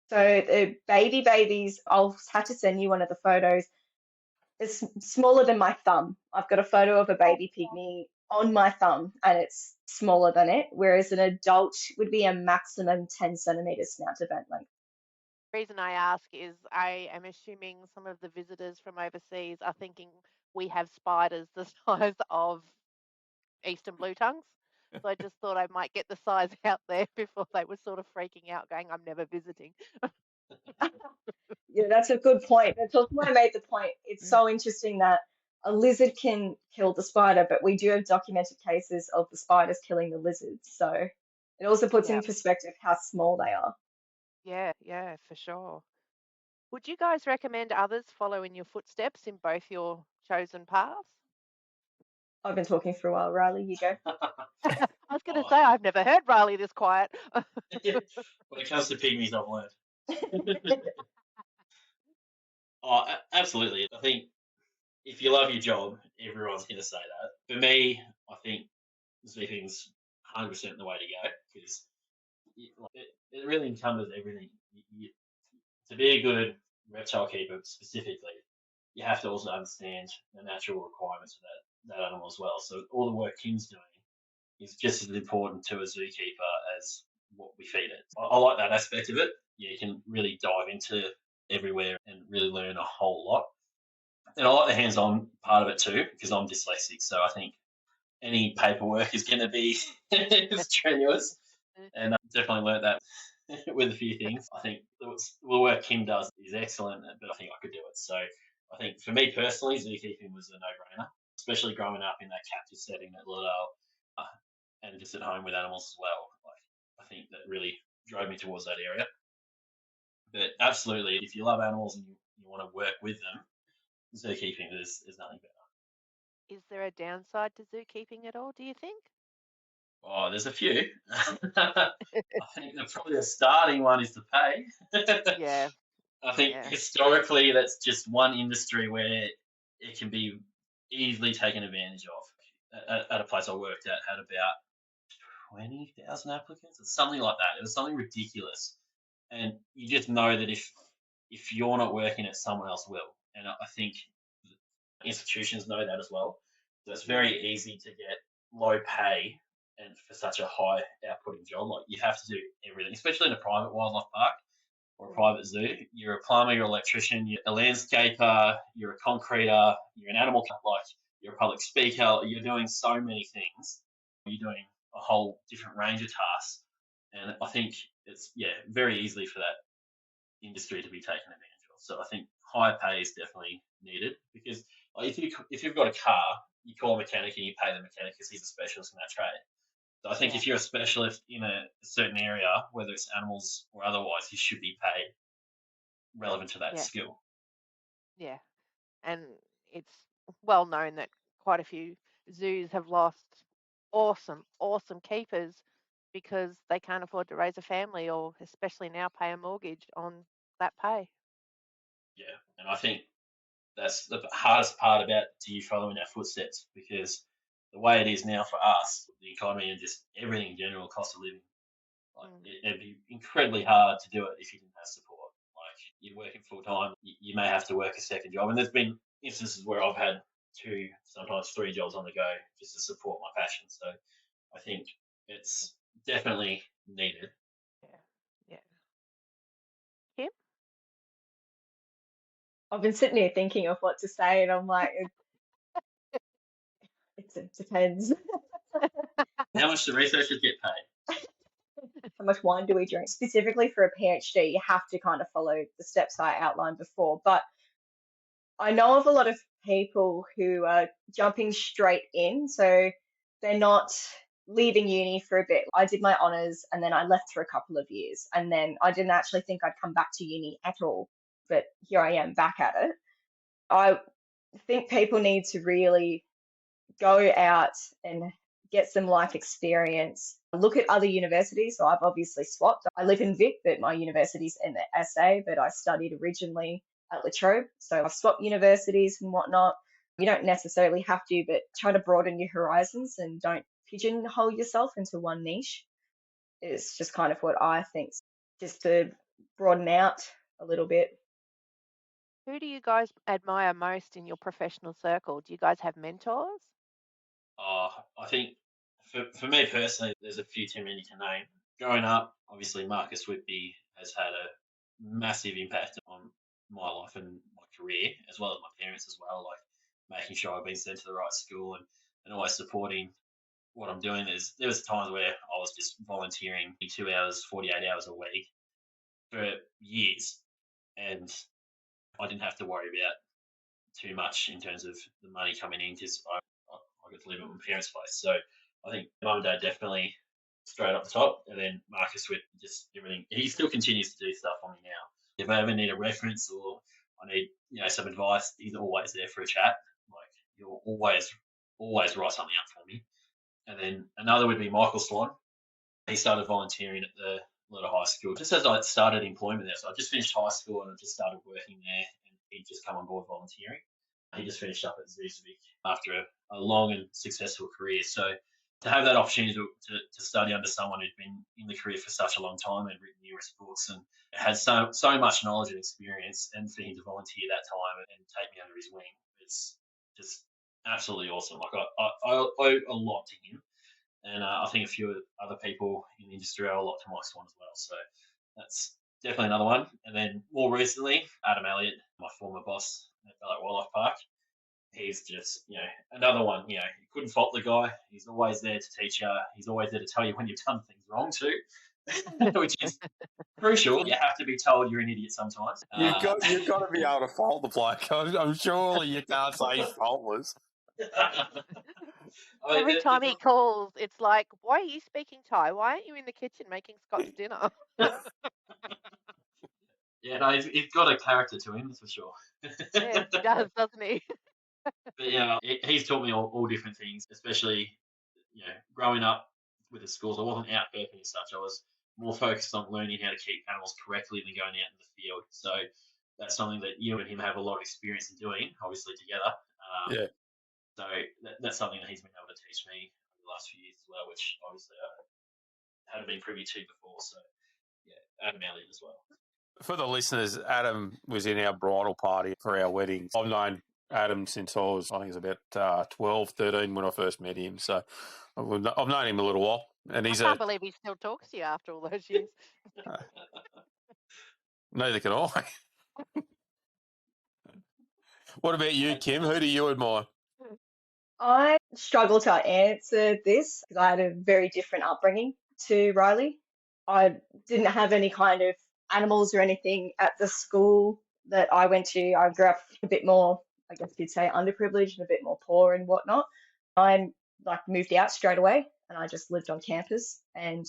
So the babies, I'll have to send you one of the photos. It's smaller than my thumb. I've got a photo of a baby pygmy on my thumb and it's smaller than it, whereas an adult would be a maximum 10 centimeters snout to vent length. The reason I ask is I am assuming some of the visitors from overseas are thinking we have spiders the size of eastern blue tongues. So I just thought I might get the size out there before they were sort of freaking out, going, I'm never visiting. Yeah, that's a good point. That's also why I made the point. It's so interesting that a lizard can kill the spider, but we do have documented cases of the spiders killing the lizards. So it also puts in perspective how small they are. Yeah, for sure. Would you guys recommend others follow in your footsteps in both your chosen paths? I've been talking for a while. Riley, you go. I was going to say, I've never heard Riley this quiet. When it comes to pygmies, I've learned. Absolutely. I think if you love your job, everyone's going to say that. For me, I think zookeeping's 100% the way to go because it really encompasses everything. To be a good reptile keeper specifically, you have to also understand the natural requirements of that animal as well. So all the work Kim's doing is just as important to a zookeeper as what we feed it. I like that aspect of it. You can really dive into everywhere and really learn a whole lot. And I like the hands-on part of it too, because I'm dyslexic, so I think any paperwork is going to be strenuous. And I definitely learnt that with a few things. I think the work Kim does is excellent, but I think I could do it. So I think for me personally, zookeeping was a no-brainer, especially growing up in that captive setting at Liddell and just at home with animals as well. Like, I think that really drove me towards that area. But absolutely, if you love animals and you want to work with them, zookeeping is nothing better. Is there a downside to zookeeping at all, do you think? Oh, there's a few. I think probably the starting one is to pay. Yeah. I think historically that's just one industry where it can be easily taken advantage of. At a place I worked at had about 20,000 applicants or something like that. It was something ridiculous. And you just know that if you're not working it, someone else will. And I think institutions know that as well. So it's very easy to get low pay and for such a high outputting job. Like you have to do everything, especially in a private wildlife park or a private zoo. You're a plumber, you're an electrician, you're a landscaper, you're a concreter, you're an animal, like you're a public speaker. You're doing so many things. You're doing a whole different range of tasks. And I think it's, very easily for that industry to be taken advantage of. So I think higher pay is definitely needed because if you've got a car, you call a mechanic and you pay the mechanic because he's a specialist in that trade. So I think if you're a specialist in a certain area, whether it's animals or otherwise, you should be paid relevant to that skill. Yeah. And it's well known that quite a few zoos have lost awesome keepers because they can't afford to raise a family or especially now pay a mortgage on that pay. Yeah. And I think that's the hardest part about do you follow in our footsteps because the way it is now for us, the economy and just everything in general, cost of living, it'd be incredibly hard to do it if you didn't have support. Like you're working full time, you may have to work a second job, and there's been instances where I've had 2, sometimes 3 jobs on the go just to support my passion. So I think it's definitely needed. Yeah. Kim? I've been sitting here thinking of what to say, and I'm like, it depends. How much do researchers get paid? How much wine do we drink? Specifically for a PhD, you have to kind of follow the steps I outlined before. But I know of a lot of people who are jumping straight in, so they're not leaving uni for a bit. I did my honours and then I left for a couple of years, and then I didn't actually think I'd come back to uni at all, but here I am back at it. I think people need to really go out and get some life experience. Look at other universities. So I've obviously swapped. I live in Vic, but my university's in the SA, but I studied originally at La Trobe. So I've swapped universities and whatnot. You don't necessarily have to, but try to broaden your horizons and don't pigeonhole yourself into one niche. It's just kind of what I think, just to broaden out a little bit. Who do you guys admire most in your professional circle? Do you guys have mentors? I think for me personally, there's a few too many to name. Growing up, obviously Marcus Whitby has had a massive impact on my life and my career, as well as my parents as well, like making sure I've been sent to the right school and always supporting what I'm doing. There was times where I was just volunteering 2 hours, 48 hours a week for years, and I didn't have to worry about too much in terms of the money coming in because I got to live at my parents' place. So I think mum and dad definitely straight up the top, and then Marcus with just everything. He still continues to do stuff for me now. If I ever need a reference or I need some advice, he's always there for a chat. Like he'll always write something up for me. And then another would be Michael Swan. He started volunteering at the Little High School just as I started employment there. So I just finished high school and I just started working there, and he'd just come on board volunteering. He just finished up at Zookeeping after a long and successful career. So to have that opportunity to study under someone who'd been in the career for such a long time and written numerous books and had so much knowledge and experience, and for him to volunteer that time and take me under his wing, it's just absolutely awesome. Like I owe a lot to him, And I think a few other people in the industry are a lot to my swan as well. So that's definitely another one. And then more recently, Adam Elliott, my former boss at Bali Wildlife Park. He's just, another one. You couldn't fault the guy. He's always there to teach you. He's always there to tell you when you've done things wrong too, which is crucial. You have to be told you're an idiot sometimes. You've got to be able to fault the bloke. I'm surely you can't say he's faultless. Every time he calls, it's like, why are you speaking Thai? Why aren't you in the kitchen making Scott's dinner? Yeah, no, he's got a character to him, that's for sure. Yes, he does, doesn't he? But he's taught me all different things, especially growing up with the schools. I wasn't out burping and such. I was more focused on learning how to keep animals correctly than going out in the field. So that's something that you and him have a lot of experience in doing, obviously together. Yeah. So that's something that he's been able to teach me over the last few years as well, which obviously I hadn't been privy to before. So yeah, Adam Elliott as well. For the listeners, Adam was in our bridal party for our wedding. I've known Adam since I think it was about 12, 13 when I first met him. So I've known him a little while. And I can't believe he still talks to you after all those years. Neither can I. What about you, Kim? Who do you admire? I struggle to answer this because I had a very different upbringing to Riley. I didn't have any kind of animals or anything at the school that I went to. I grew up a bit more, I guess you'd say, underprivileged and a bit more poor and whatnot. I moved out straight away and I just lived on campus and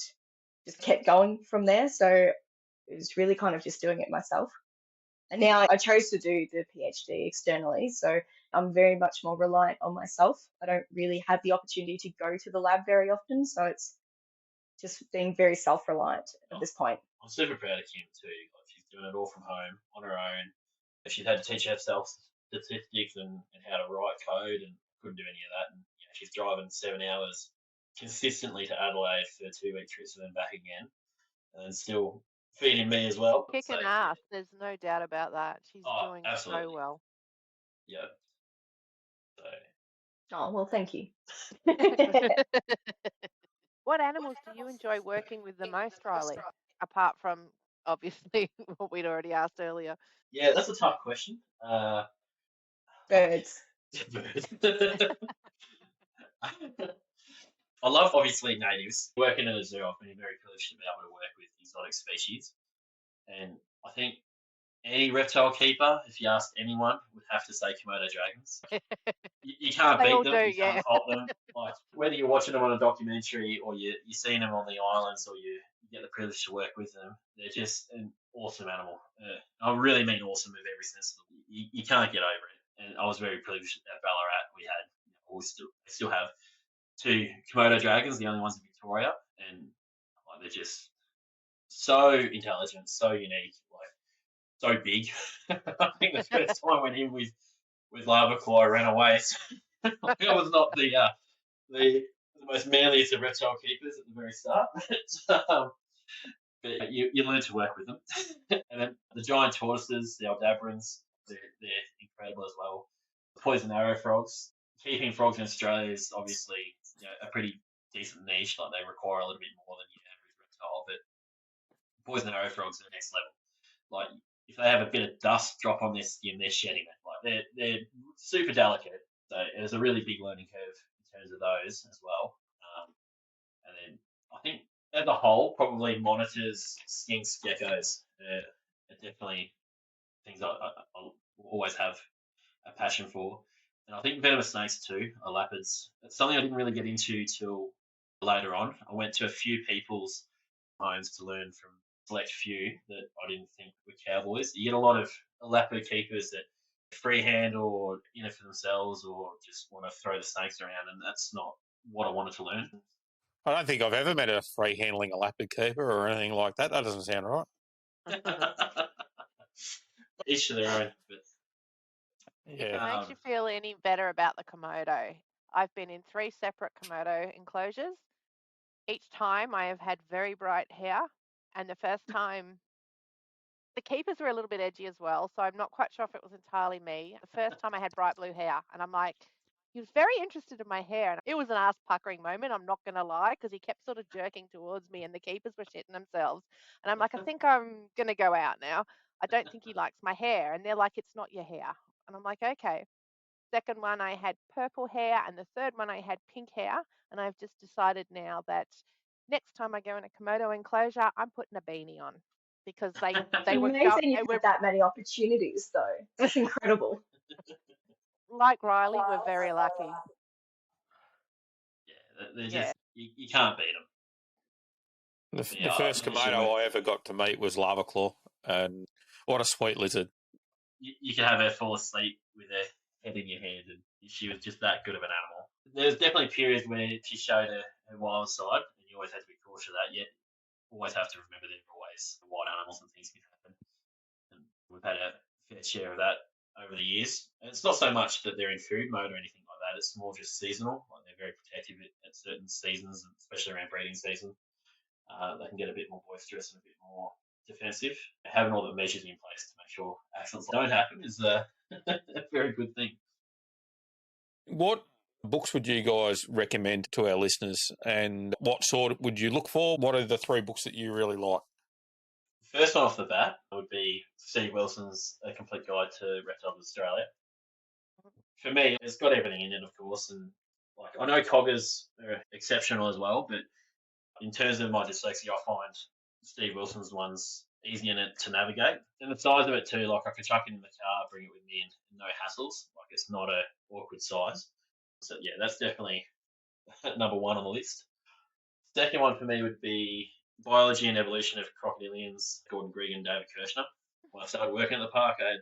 just kept going from there. So it was really kind of just doing it myself. And now I chose to do the PhD externally, so I'm very much more reliant on myself. I don't really have the opportunity to go to the lab very often, so it's just being very self-reliant at this point. I'm super proud of Kim too. Like, she's doing it all from home on her own. She's had to teach herself statistics and how to write code, and couldn't do any of that. And she's driving 7 hours consistently to Adelaide for 2-week trips and then back again, and still feeding me as well. Kicking ass. There's no doubt about that. She's doing absolutely. so well. Yeah. Oh, well, thank you. What animals do you enjoy working with the most, Riley? Apart from, obviously, what we'd already asked earlier. Yeah, that's a tough question. Birds. Birds. I love, obviously, natives. Working at a zoo, I've been very privileged to be able to work with exotic species. And I think any reptile keeper, if you asked anyone, would have to say Komodo dragons. You can't beat them, you can't fault them. Like, whether you're watching them on a documentary or you're seeing them on the islands or you get the privilege to work with them, they're just an awesome animal. I really mean awesome with every sense of the word. You can't get over it. And I was very privileged at Ballarat. We still have 2 Komodo dragons, the only ones in Victoria, and they're just so intelligent, so unique, so big. I think the first time I went in with Lava Claw, I ran away. I was not the most manliest of reptile keepers at the very start. But you learn to work with them. And then the giant tortoises, the aldabrans, they're incredible as well. Poison arrow frogs. Keeping frogs in Australia is obviously a pretty decent niche. Like, they require a little bit more than your average reptile, but poison arrow frogs are the next level. Like, if they have a bit of dust drop on their skin, they're shedding it. Like, they're super delicate. So it was a really big learning curve in terms of those as well. And then I think as a whole, probably monitors, skinks, geckos are definitely things I always have a passion for. And I think venomous snakes too, are lapids. It's something I didn't really get into till later on. I went to a few people's homes to learn from select few that I didn't think were cowboys. You get a lot of lapid keepers that freehand or in it for themselves or just want to throw the snakes around, and that's not what I wanted to learn. I don't think I've ever met a free handling a lapid keeper or anything like that. That doesn't sound right. Each to their own. But if it makes you feel any better about the Komodo, I've been in 3 separate Komodo enclosures. Each time I have had very bright hair, and the first time the keepers were a little bit edgy as well, so I'm not quite sure if it was entirely me. The first time I had bright blue hair, and I'm like, he was very interested in my hair. And it was an ass puckering moment, I'm not going to lie, because he kept sort of jerking towards me and the keepers were shitting themselves. And I'm like, I think I'm going to go out now. I don't think he likes my hair. And they're like, it's not your hair. And I'm like, okay. Second one, I had purple hair. And the third one, I had pink hair. And I've just decided now that next time I go in a Komodo enclosure, I'm putting a beanie on because they were Amazing you had that many opportunities, though. That's incredible. like Riley. We're very lucky. Yeah, they're just you can't beat them. The first Komodo I ever got to meet was Lava Claw, and what a sweet lizard. You can have her fall asleep with her head in your hand, and she was just that good of an animal. There's definitely periods where she showed her wild side, and you always have to be cautious of that. Yet, always have to remember that always wild animals and things can happen. And we've had a fair share of that over the years. And it's not so much that they're in food mode or anything like that. It's more just seasonal. Like they're very protective at certain seasons, especially around breeding season. They can get a bit more boisterous and a bit more defensive. Having all the measures in place to make sure accidents don't happen is a very good thing. What books would you guys recommend to our listeners, and what sort would you look for? What are the 3 books that you really like? The first one off the bat would be Steve Wilson's A Complete Guide to Reptiles of Australia. For me, it's got everything in it, of course, and like I know coggers are exceptional as well, but in terms of my dyslexia, I find Steve Wilson's one's easier to navigate. And the size of it too, like I could chuck it in the car, bring it with me, and no hassles. Like it's not a awkward size. So yeah, that's definitely number 1 on the list. Second one for me would be Biology and Evolution of Crocodilians, Gordon Grigg and David Kirshner. When I started working at the park, I had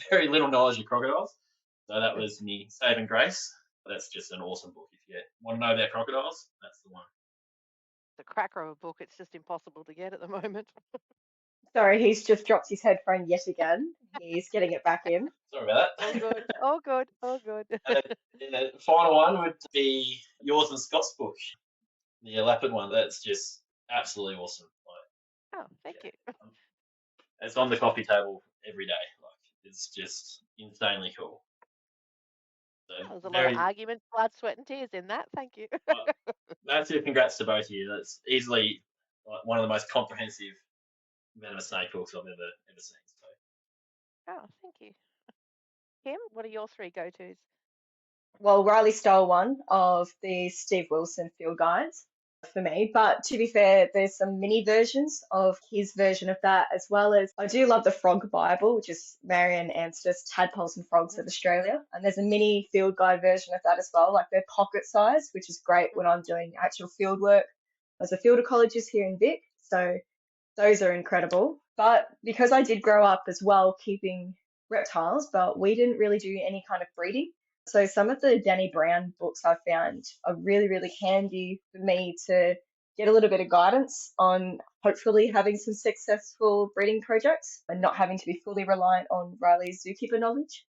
very little knowledge of crocodiles. So that was me saving grace. That's just an awesome book. If you want to know about crocodiles, that's the one. The cracker of a book. It's just impossible to get at the moment. Sorry, he's just dropped his headphone yet again. He's getting it back in. Sorry about that. All good. All good. All good. The final one would be yours and Scott's book, the leopard one. That's just absolutely awesome. Oh, thank you. It's on the coffee table every day. Like it's just insanely cool. So There's a lot of arguments, blood, sweat, and tears in that. Thank you. Massive congrats to both of you. That's easily one of the most comprehensive venomous snake books I've ever seen. So. Oh, thank you. Kim, what are your 3 go-tos? Well, Riley stole one of the Steve Wilson field guides for me, but to be fair, there's some mini versions of his version of that, as well as I do love the Frog Bible, which is Marion Amster's Tadpoles and Frogs of Australia, and there's a mini field guide version of that as well. Like they're pocket size, which is great when I'm doing actual field work as a field ecologist here in Vic. So those are incredible. But because I did grow up as well keeping reptiles, but we didn't really do any kind of breeding. So some of the Danny Brown books I found are really, really handy for me to get a little bit of guidance on hopefully having some successful breeding projects and not having to be fully reliant on Riley's zookeeper knowledge.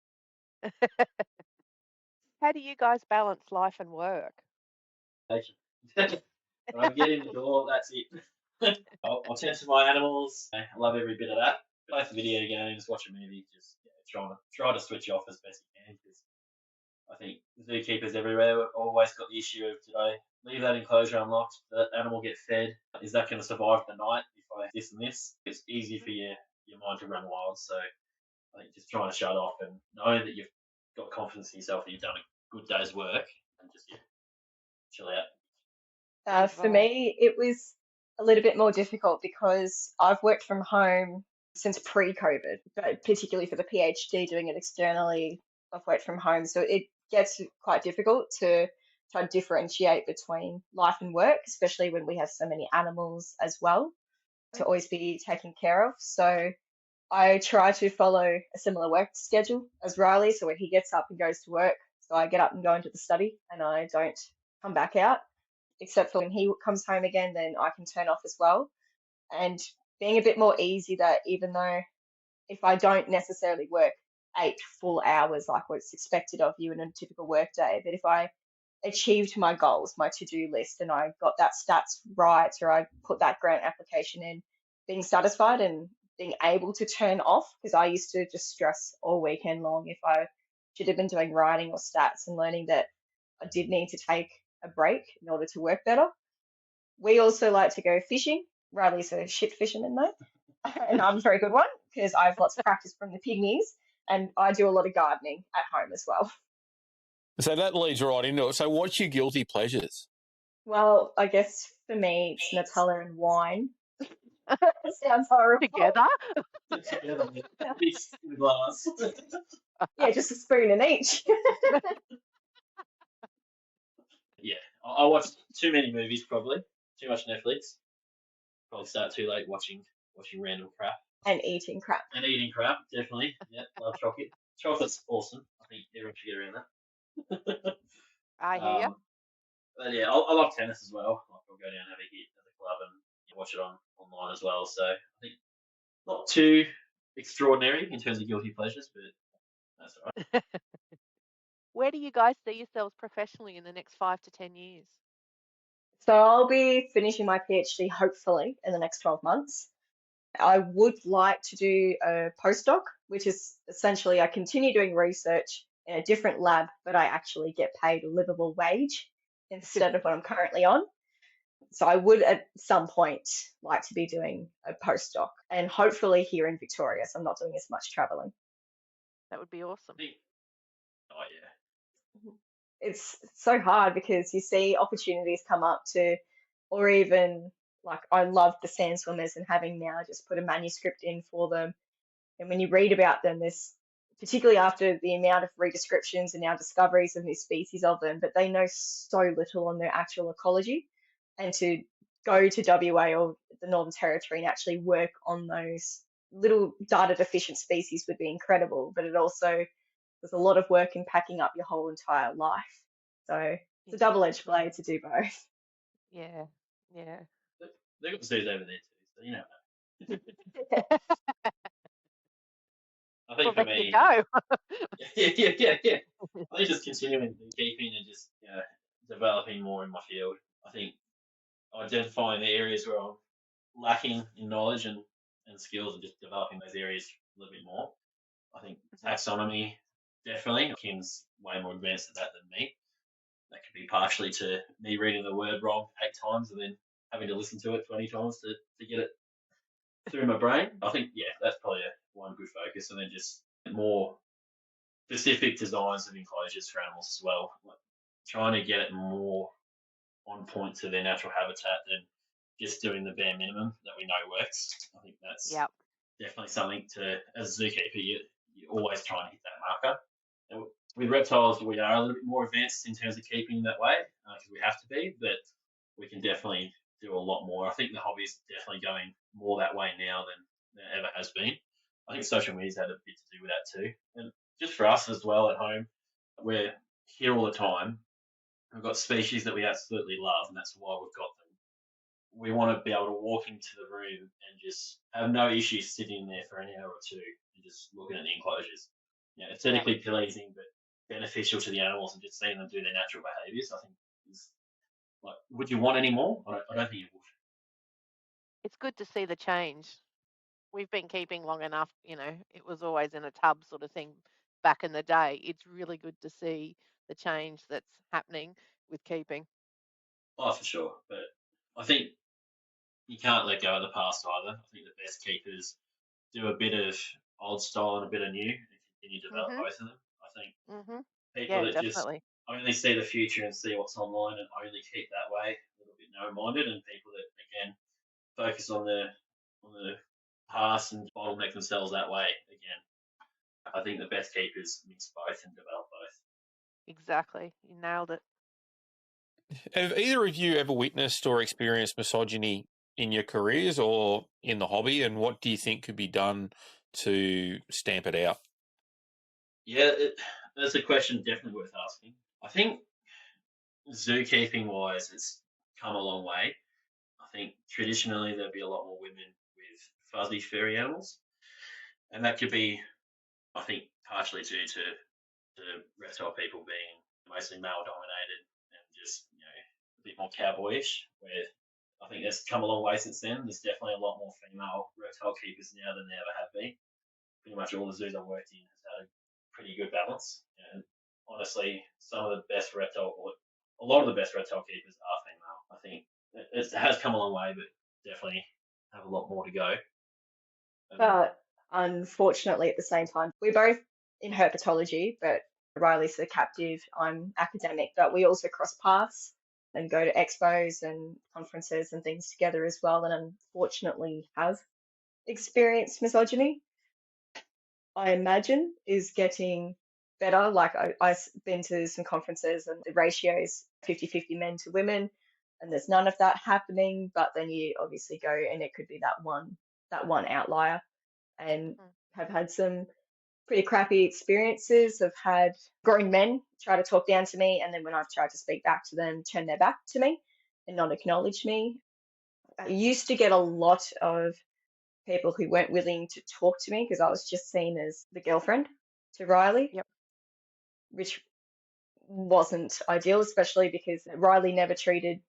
How do you guys balance life and work? When I get in the door, that's it. I'll tend to my animals. I love every bit of that. Play some video games, watch a movie, just try to switch off as best you can. Because I think zookeepers everywhere always got the issue of, did I leave that enclosure unlocked? Did that animal get fed? Is that going to survive the night if I this and this? It's easy for your mind to run wild. So I think just trying to shut off and knowing that you've got confidence in yourself that you've done a good day's work and just chill out. For me, it was a little bit more difficult because I've worked from home since pre-COVID, but particularly for the PhD, doing it externally, I've worked from home. So it gets quite difficult to try to differentiate between life and work, especially when we have so many animals as well to always be taken care of. So I try to follow a similar work schedule as Riley. So when he gets up and goes to work, so I get up and go into the study and I don't come back out, except for when he comes home again, then I can turn off as well. And being a bit more easy that even though if I don't necessarily work 8 full hours like what's expected of you in a typical work day, but if I achieved my goals, my to-do list, and I got that stats right, or I put that grant application in, being satisfied and being able to turn off, because I used to just stress all weekend long if I should have been doing writing or stats and learning that I did need to take a break in order to work better. We also like to go fishing. Riley's a shit fisherman though, and I'm a very good one because I have lots of practice from the Pygmies, and I do a lot of gardening at home as well. So that leads right into it. So what's your guilty pleasures? Well, I guess for me, it's Nutella and wine. It sounds horrible. Together? Together, mix in the glass. Yeah, just a spoon in each. Yeah, I watch too many movies, probably. Too much Netflix. Probably start too late watching random crap. And eating crap. And eating crap, definitely. Yeah, love chocolate. Chocolate's awesome. I think everyone should get around that. I hear you. But yeah, I love tennis as well. Like, I'll go down and have a hit at the club and watch it online as well. So I think not too extraordinary in terms of guilty pleasures, but that's all right. Where do you guys see yourselves professionally in the next 5 to 10 years? So I'll be finishing my PhD hopefully in the next 12 months. I would like to do a postdoc, which is essentially I continue doing research in a different lab, but I actually get paid a livable wage instead of what I'm currently on. So I would at some point like to be doing a postdoc, and hopefully here in Victoria, so I'm not doing as much traveling. That would be awesome. Oh yeah. It's so hard because you see opportunities come up to, or even like I love the sand swimmers and having now just put a manuscript in for them. And when you read about them, there's particularly after the amount of redescriptions and now discoveries of new species of them, but they know so little on their actual ecology. And to go to WA or the Northern Territory and actually work on those little data deficient species would be incredible. But it also there's a lot of work in packing up your whole entire life. So it's a double-edged blade to do both. Yeah, yeah. They've got zoos over there too, so you know. I think Well, for there you me, go. yeah. I think just continuing keeping and just developing more in my field. I think identifying the areas where I'm lacking in knowledge and skills and just developing those areas a little bit more. I think taxonomy, definitely. Kim's way more advanced at that than me. That could be partially to me reading the word wrong 8 times and then having to listen to it 20 times to get it through my brain. I think, that's probably one good focus. And then just more specific designs of enclosures for animals as well. Like trying to get it more on point to their natural habitat than just doing the bare minimum that we know works. I think that's definitely something to, as a zookeeper, you're always trying to hit that marker. And with reptiles, we are a little bit more advanced in terms of keeping that way because we have to be, but we can definitely do a lot more. I think the hobby is definitely going more that way now than it ever has been. I think social media's had a bit to do with that too. And just for us as well at home, we're here all the time. We've got species that we absolutely love, and that's why we've got them. We want to be able to walk into the room and just have no issues sitting there for an hour or two and just looking at the enclosures. Aesthetically pleasing, but beneficial to the animals and just seeing them do their natural behaviours. I think is like, would you want any more? I don't think you would. It's good to see the change. We've been keeping long enough, it was always in a tub sort of thing back in the day. It's really good to see the change that's happening with keeping. Oh, for sure. But I think you can't let go of the past either. I think the best keepers do a bit of old style and a bit of new and continue to develop both of them. I think people that definitely. just only see the future and see what's online and only keep that way, a little bit narrow-minded, and people that, again, focus on the past and bottleneck themselves that way, again. I think the best keepers mix both and develop both. Exactly. You nailed it. Have either of you ever witnessed or experienced misogyny in your careers or in the hobby, and what do you think could be done to stamp it out? Yeah, that's a question definitely worth asking. I think zookeeping-wise, it's come a long way. I think traditionally there'd be a lot more women with fuzzy, furry animals, and that could be, I think, partially due to reptile people being mostly male-dominated and just a bit more cowboyish. Where I think that's come a long way since then. There's definitely a lot more female reptile keepers now than there ever have been. Pretty much all the zoos I've worked in has had a pretty good balance. And honestly, some of the best reptile, or a lot of the best reptile keepers are female. I think it has come a long way, but definitely have a lot more to go. But unfortunately, at the same time, we're both in herpetology, but Riley's the captive, I'm academic, but we also cross paths and go to expos and conferences and things together as well, and unfortunately have experienced misogyny. I imagine is getting better. Like I've been to some conferences and the ratio is 50-50 men to women, and there's none of that happening. But then you obviously go and it could be that one outlier, and have had some pretty crappy experiences. I've had grown men try to talk down to me, and then when I've tried to speak back to them, turn their back to me and not acknowledge me. I used to get a lot of people who weren't willing to talk to me because I was just seen as the girlfriend to Riley. Yep. Which wasn't ideal, especially because Riley never treated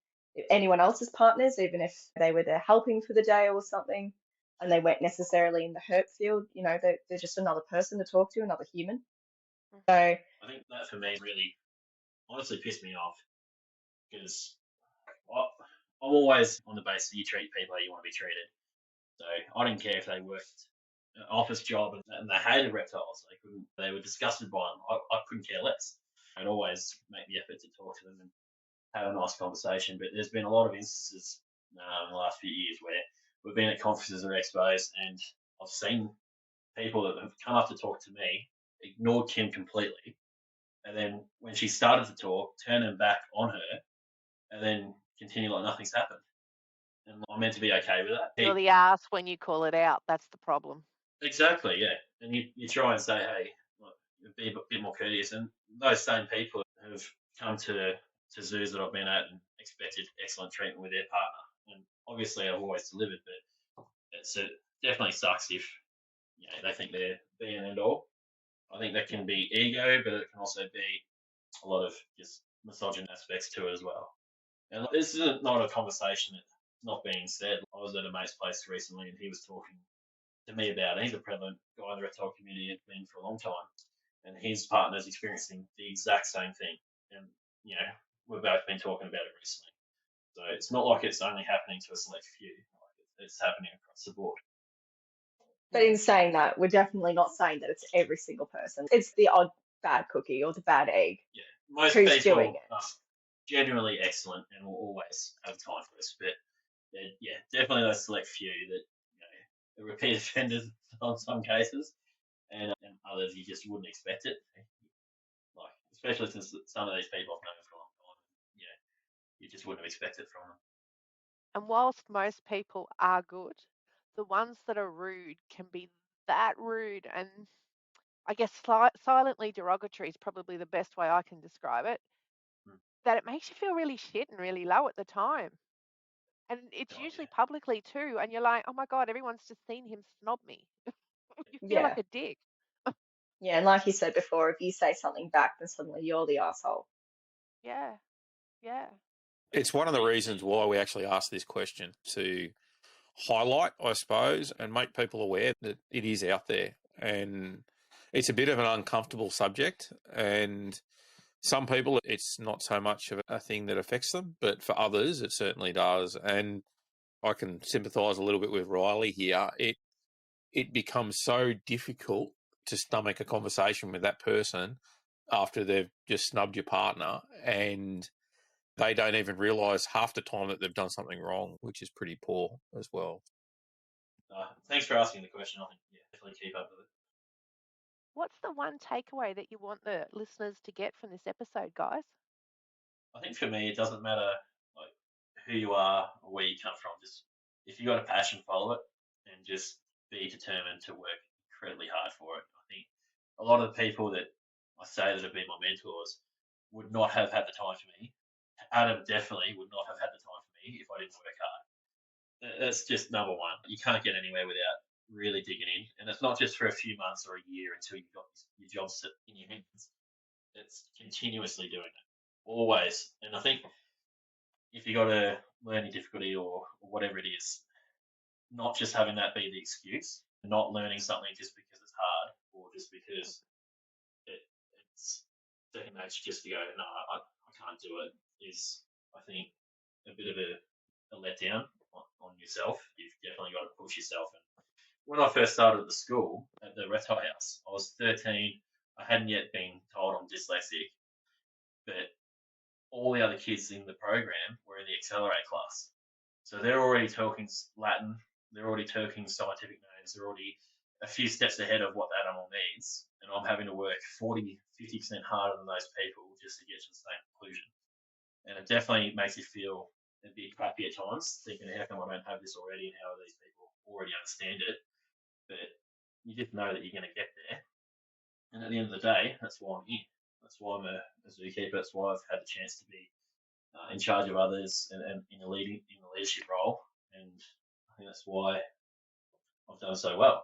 anyone else as partners, even if they were there helping for the day or something, and they weren't necessarily in the herp field. You know, they're just another person to talk to, another human. So I think that for me really honestly pissed me off because I'm always on the basis that you treat people how you want to be treated. So I didn't care if they worked an office job and they hated reptiles. They were disgusted by them. I couldn't care less. I'd always make the effort to talk to them and have a nice conversation. But there's been a lot of instances in the last few years where we've been at conferences or expos and I've seen people that have come up to talk to me, ignored Kim completely, and then when she started to talk, turn them back on her, and then continue like nothing's happened. And I'm meant to be okay with that. You're the ass when you call it out. That's the problem. Exactly, yeah. And you try and say, hey, look, be a bit more courteous. And those same people have come to zoos that I've been at and expected excellent treatment with their partner. And obviously I've always delivered, but it definitely sucks if they think they're be and end all. I think that can be ego, but it can also be a lot of just misogynist aspects to it as well. And this is not a conversation that's not being said. I was at a mate's place recently and he was talking to me about it. He's a prevalent guy in the reptile community, has been for a long time, and his partner's experiencing the exact same thing. And we've both been talking about it recently. So it's not like it's only happening to a select few. It's happening across the board. but in saying that, we're definitely not saying that it's every single person. It's the odd bad cookie or the bad egg. Yeah, most who's people doing it. are genuinely excellent and will always have time for us. But definitely those select few that are repeat offenders on some cases, and others you just wouldn't expect it. Like especially since some of these people I've known for a long time, you just wouldn't have expected from them. And whilst most people are good, the ones that are rude can be that rude, and I guess silently derogatory is probably the best way I can describe it, that it makes you feel really shit and really low at the time. And it's usually publicly too, and you're like, oh my God, everyone's just seen him snob me. You feel like a dick. Yeah, and like you said before, if you say something back, then suddenly you're the asshole. Yeah, yeah. It's one of the reasons why we actually asked this question, to highlight, I suppose, and make people aware that it is out there. And it's a bit of an uncomfortable subject. And some people, it's not so much of a thing that affects them, but for others, it certainly does. And I can sympathise a little bit with Riley here. It becomes so difficult to stomach a conversation with that person after they've just snubbed your partner, and they don't even realise half the time that they've done something wrong, which is pretty poor as well. Thanks for asking the question. I think definitely keep up with it. What's the one takeaway that you want the listeners to get from this episode, guys? I think for me, it doesn't matter like who you are or where you come from. Just if you got a passion, follow it, and just be determined to work incredibly hard for it. I think a lot of the people that I say that have been my mentors would not have had the time for me. Adam definitely would not have had the time for me if I didn't work hard. That's just number one. You can't get anywhere without really digging in, and it's not just for a few months or a year until you've got your job set in your hands. It's continuously doing it, always. And I think if you got a learning difficulty or whatever it is, not just having that be the excuse, not learning something just because it's hard or just because it's second nature just to go, no, I can't do it, is, I think, a bit of a letdown on yourself. You've definitely got to push yourself. And when I first started at the school, at the reptile house, I was 13. I hadn't yet been told I'm dyslexic, but all the other kids in the program were in the accelerate class. So they're already talking Latin, they're already talking scientific names, they're already a few steps ahead of what that animal needs, and I'm having to work 40, 50% harder than those people just to get to the same conclusion. And it definitely makes you feel a bit crappy at times, thinking, how come I don't have this already, and how are these people already understand it? But you just know that you're going to get there. And at the end of the day, that's why I'm here. That's why I'm a zookeeper. That's why I've had the chance to be in charge of others and in a leadership role. And I think that's why I've done so well.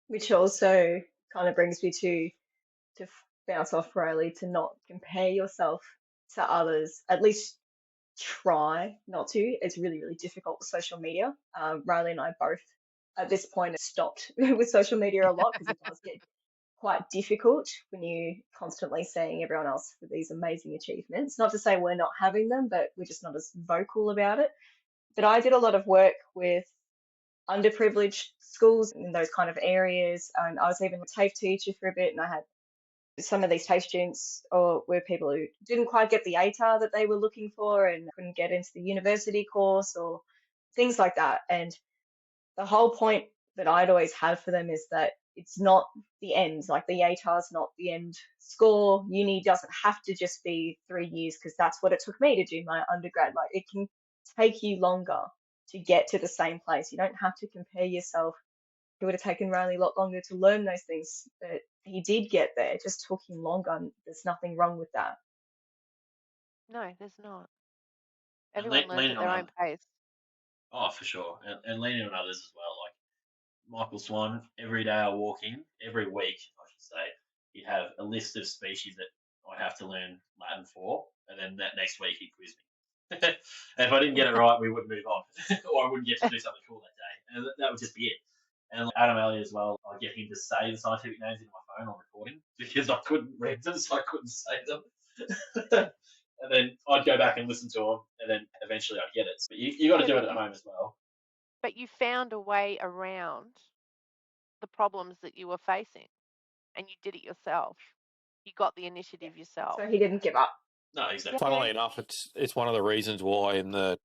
Which also kind of brings me to bounce off Riley, to not compare yourself to others. At least try not to. It's really, really difficult with social media. Riley and I both at this point have stopped with social media a lot because it does get quite difficult when you're constantly seeing everyone else with these amazing achievements. Not to say we're not having them, but we're just not as vocal about it. But I did a lot of work with underprivileged schools in those kind of areas. I was even a TAFE teacher for a bit, and I had some of these TAFE students or were people who didn't quite get the ATAR that they were looking for and couldn't get into the university course or things like that. And the whole point that I'd always have for them is that it's not the end. Like the ATAR's not the end score. Uni doesn't have to just be 3 years, because that's what it took me to do my undergrad. Like it can take you longer to get to the same place. You don't have to compare yourself. It would have taken Riley a lot longer to learn those things, but he did get there. It just took him longer, and there's nothing wrong with that. No, there's not. And Everyone learns leaning at their on own pace. Oh, for sure. And leaning on others as well. Like Michael Swan, every day I walk in, every week, I should say, he'd have a list of species that I have to learn Latin for, and then that next week he'd quiz me. And if I didn't get it right, we would move on, or I wouldn't get to do something cool that day, and that would just be it. And Adam Elliott as well, I get him to say the scientific names into my phone on recording because I couldn't read them, so I couldn't say them. And then I'd go back and listen to them, and then eventually I'd get it. But you got to do it at home as well. But you found a way around the problems that you were facing, and you did it yourself. You got the initiative yourself. So he didn't give up. No, exactly. Funnily enough, it's one of the reasons why in the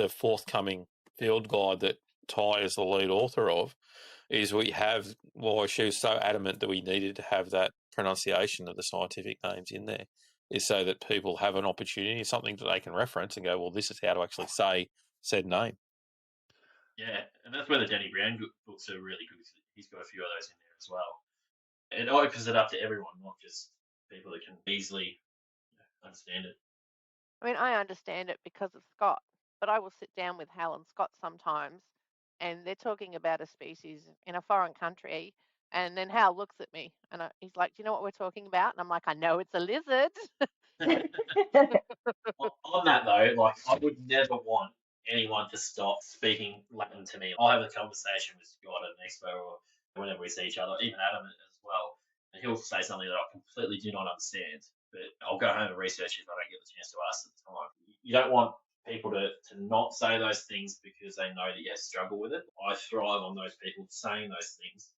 forthcoming field guide that Ty is the lead author of, is why she was so adamant that we needed to have that pronunciation of the scientific names in there, is so that people have an opportunity, something that they can reference and go, well, this is how to actually say said name. Yeah, and that's where the Danny Brown books are really good. He's got a few of those in there as well. It opens it up to everyone, not just people that can easily understand it. I mean, I understand it because of Scott, but I will sit down with Hal and Scott sometimes, and they're talking about a species in a foreign country, and then Hal looks at me, and he's like, do you know what we're talking about? And I'm like, I know it's a lizard. On that, though, like I would never want anyone to stop speaking Latin to me. I'll have a conversation with Scott at an expo or whenever we see each other, even Adam as well, and he'll say something that I completely do not understand, but I'll go home and research it if I don't get the chance to ask at the time. You don't want people to not say those things because they know that you struggle with it. I thrive on those people saying those things.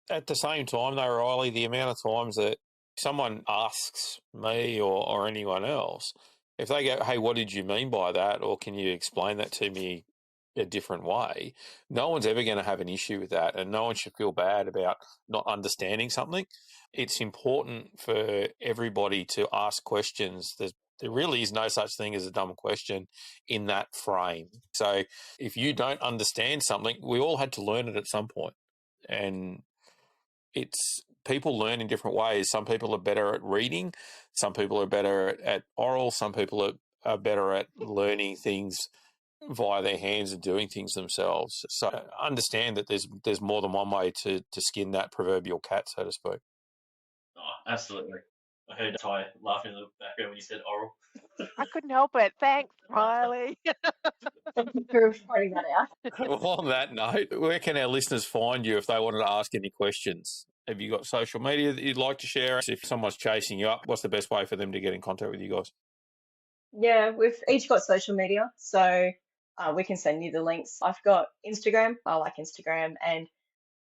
At the same time, though, Riley, the amount of times that someone asks me or anyone else, if they go, hey, what did you mean by that? Or can you explain that to me a different way? No one's ever going to have an issue with that, and no one should feel bad about not understanding something. It's important for everybody to ask questions. There really is no such thing as a dumb question in that frame. So if you don't understand something, we all had to learn it at some point. And it's people learn in different ways. Some people are better at reading. Some people are better at oral. Some people are better at learning things via their hands and doing things themselves. So understand that there's more than one way to skin that proverbial cat, so to speak. Oh, absolutely. I heard Ty laughing in the background when you said oral. I couldn't help it. Thanks, Riley. Thank you for pointing that out. Well, on that note, where can our listeners find you if they wanted to ask any questions? Have you got social media that you'd like to share? If someone's chasing you up, what's the best way for them to get in contact with you guys? Yeah, we've each got social media, so we can send you the links. I've got Instagram. I like Instagram, and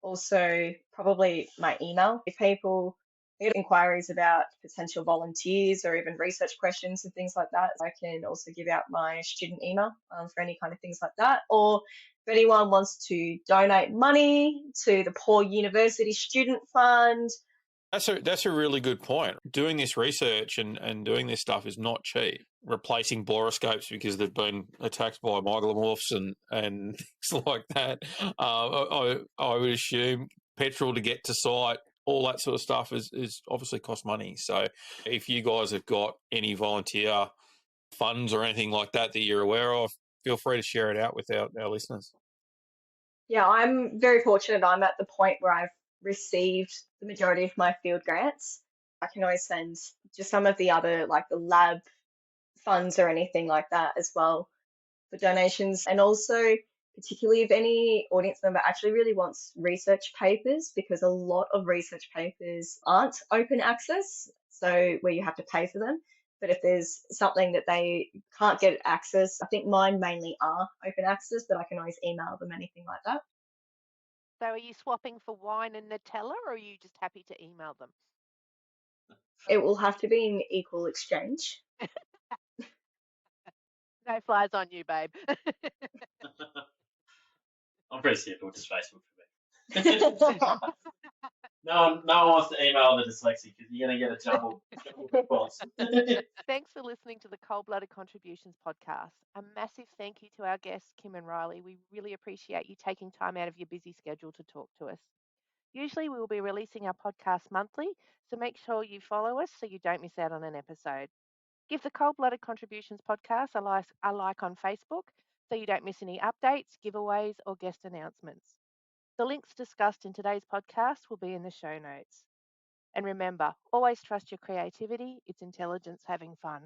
also probably my email. If people get inquiries about potential volunteers or even research questions and things like that, I can also give out my student email for any kind of things like that. Or if anyone wants to donate money to the Poor University Student Fund. That's a really good point. Doing this research and doing this stuff is not cheap. Replacing boroscopes because they've been attacked by mygalomorphs and things like that. I would assume petrol to get to site, all that sort of stuff is obviously cost money. So if you guys have got any volunteer funds or anything like that you're aware of, feel free to share it out with our listeners. Yeah, I'm very fortunate. I'm at the point where I've received the majority of my field grants. I can always send just some of the other, like the lab funds or anything like that as well for donations. And also, particularly if any audience member actually really wants research papers, because a lot of research papers aren't open access, so where you have to pay for them. But if there's something that they can't get access, I think mine mainly are open access, but I can always email them, anything like that. So are you swapping for wine and Nutella, or are you just happy to email them? It will have to be an equal exchange. No flies on you, babe. I'm pretty simple, just Facebook for me. No one wants to email the dyslexic because you're going to get a jumbled response. Thanks for listening to the Cold Blooded Contributions podcast. A massive thank you to our guests, Kim and Riley. We really appreciate you taking time out of your busy schedule to talk to us. Usually we will be releasing our podcast monthly, so make sure you follow us so you don't miss out on an episode. Give the Cold Blooded Contributions podcast a like on Facebook so you don't miss any updates, giveaways, or guest announcements. The links discussed in today's podcast will be in the show notes. And remember, always trust your creativity. It's intelligence having fun.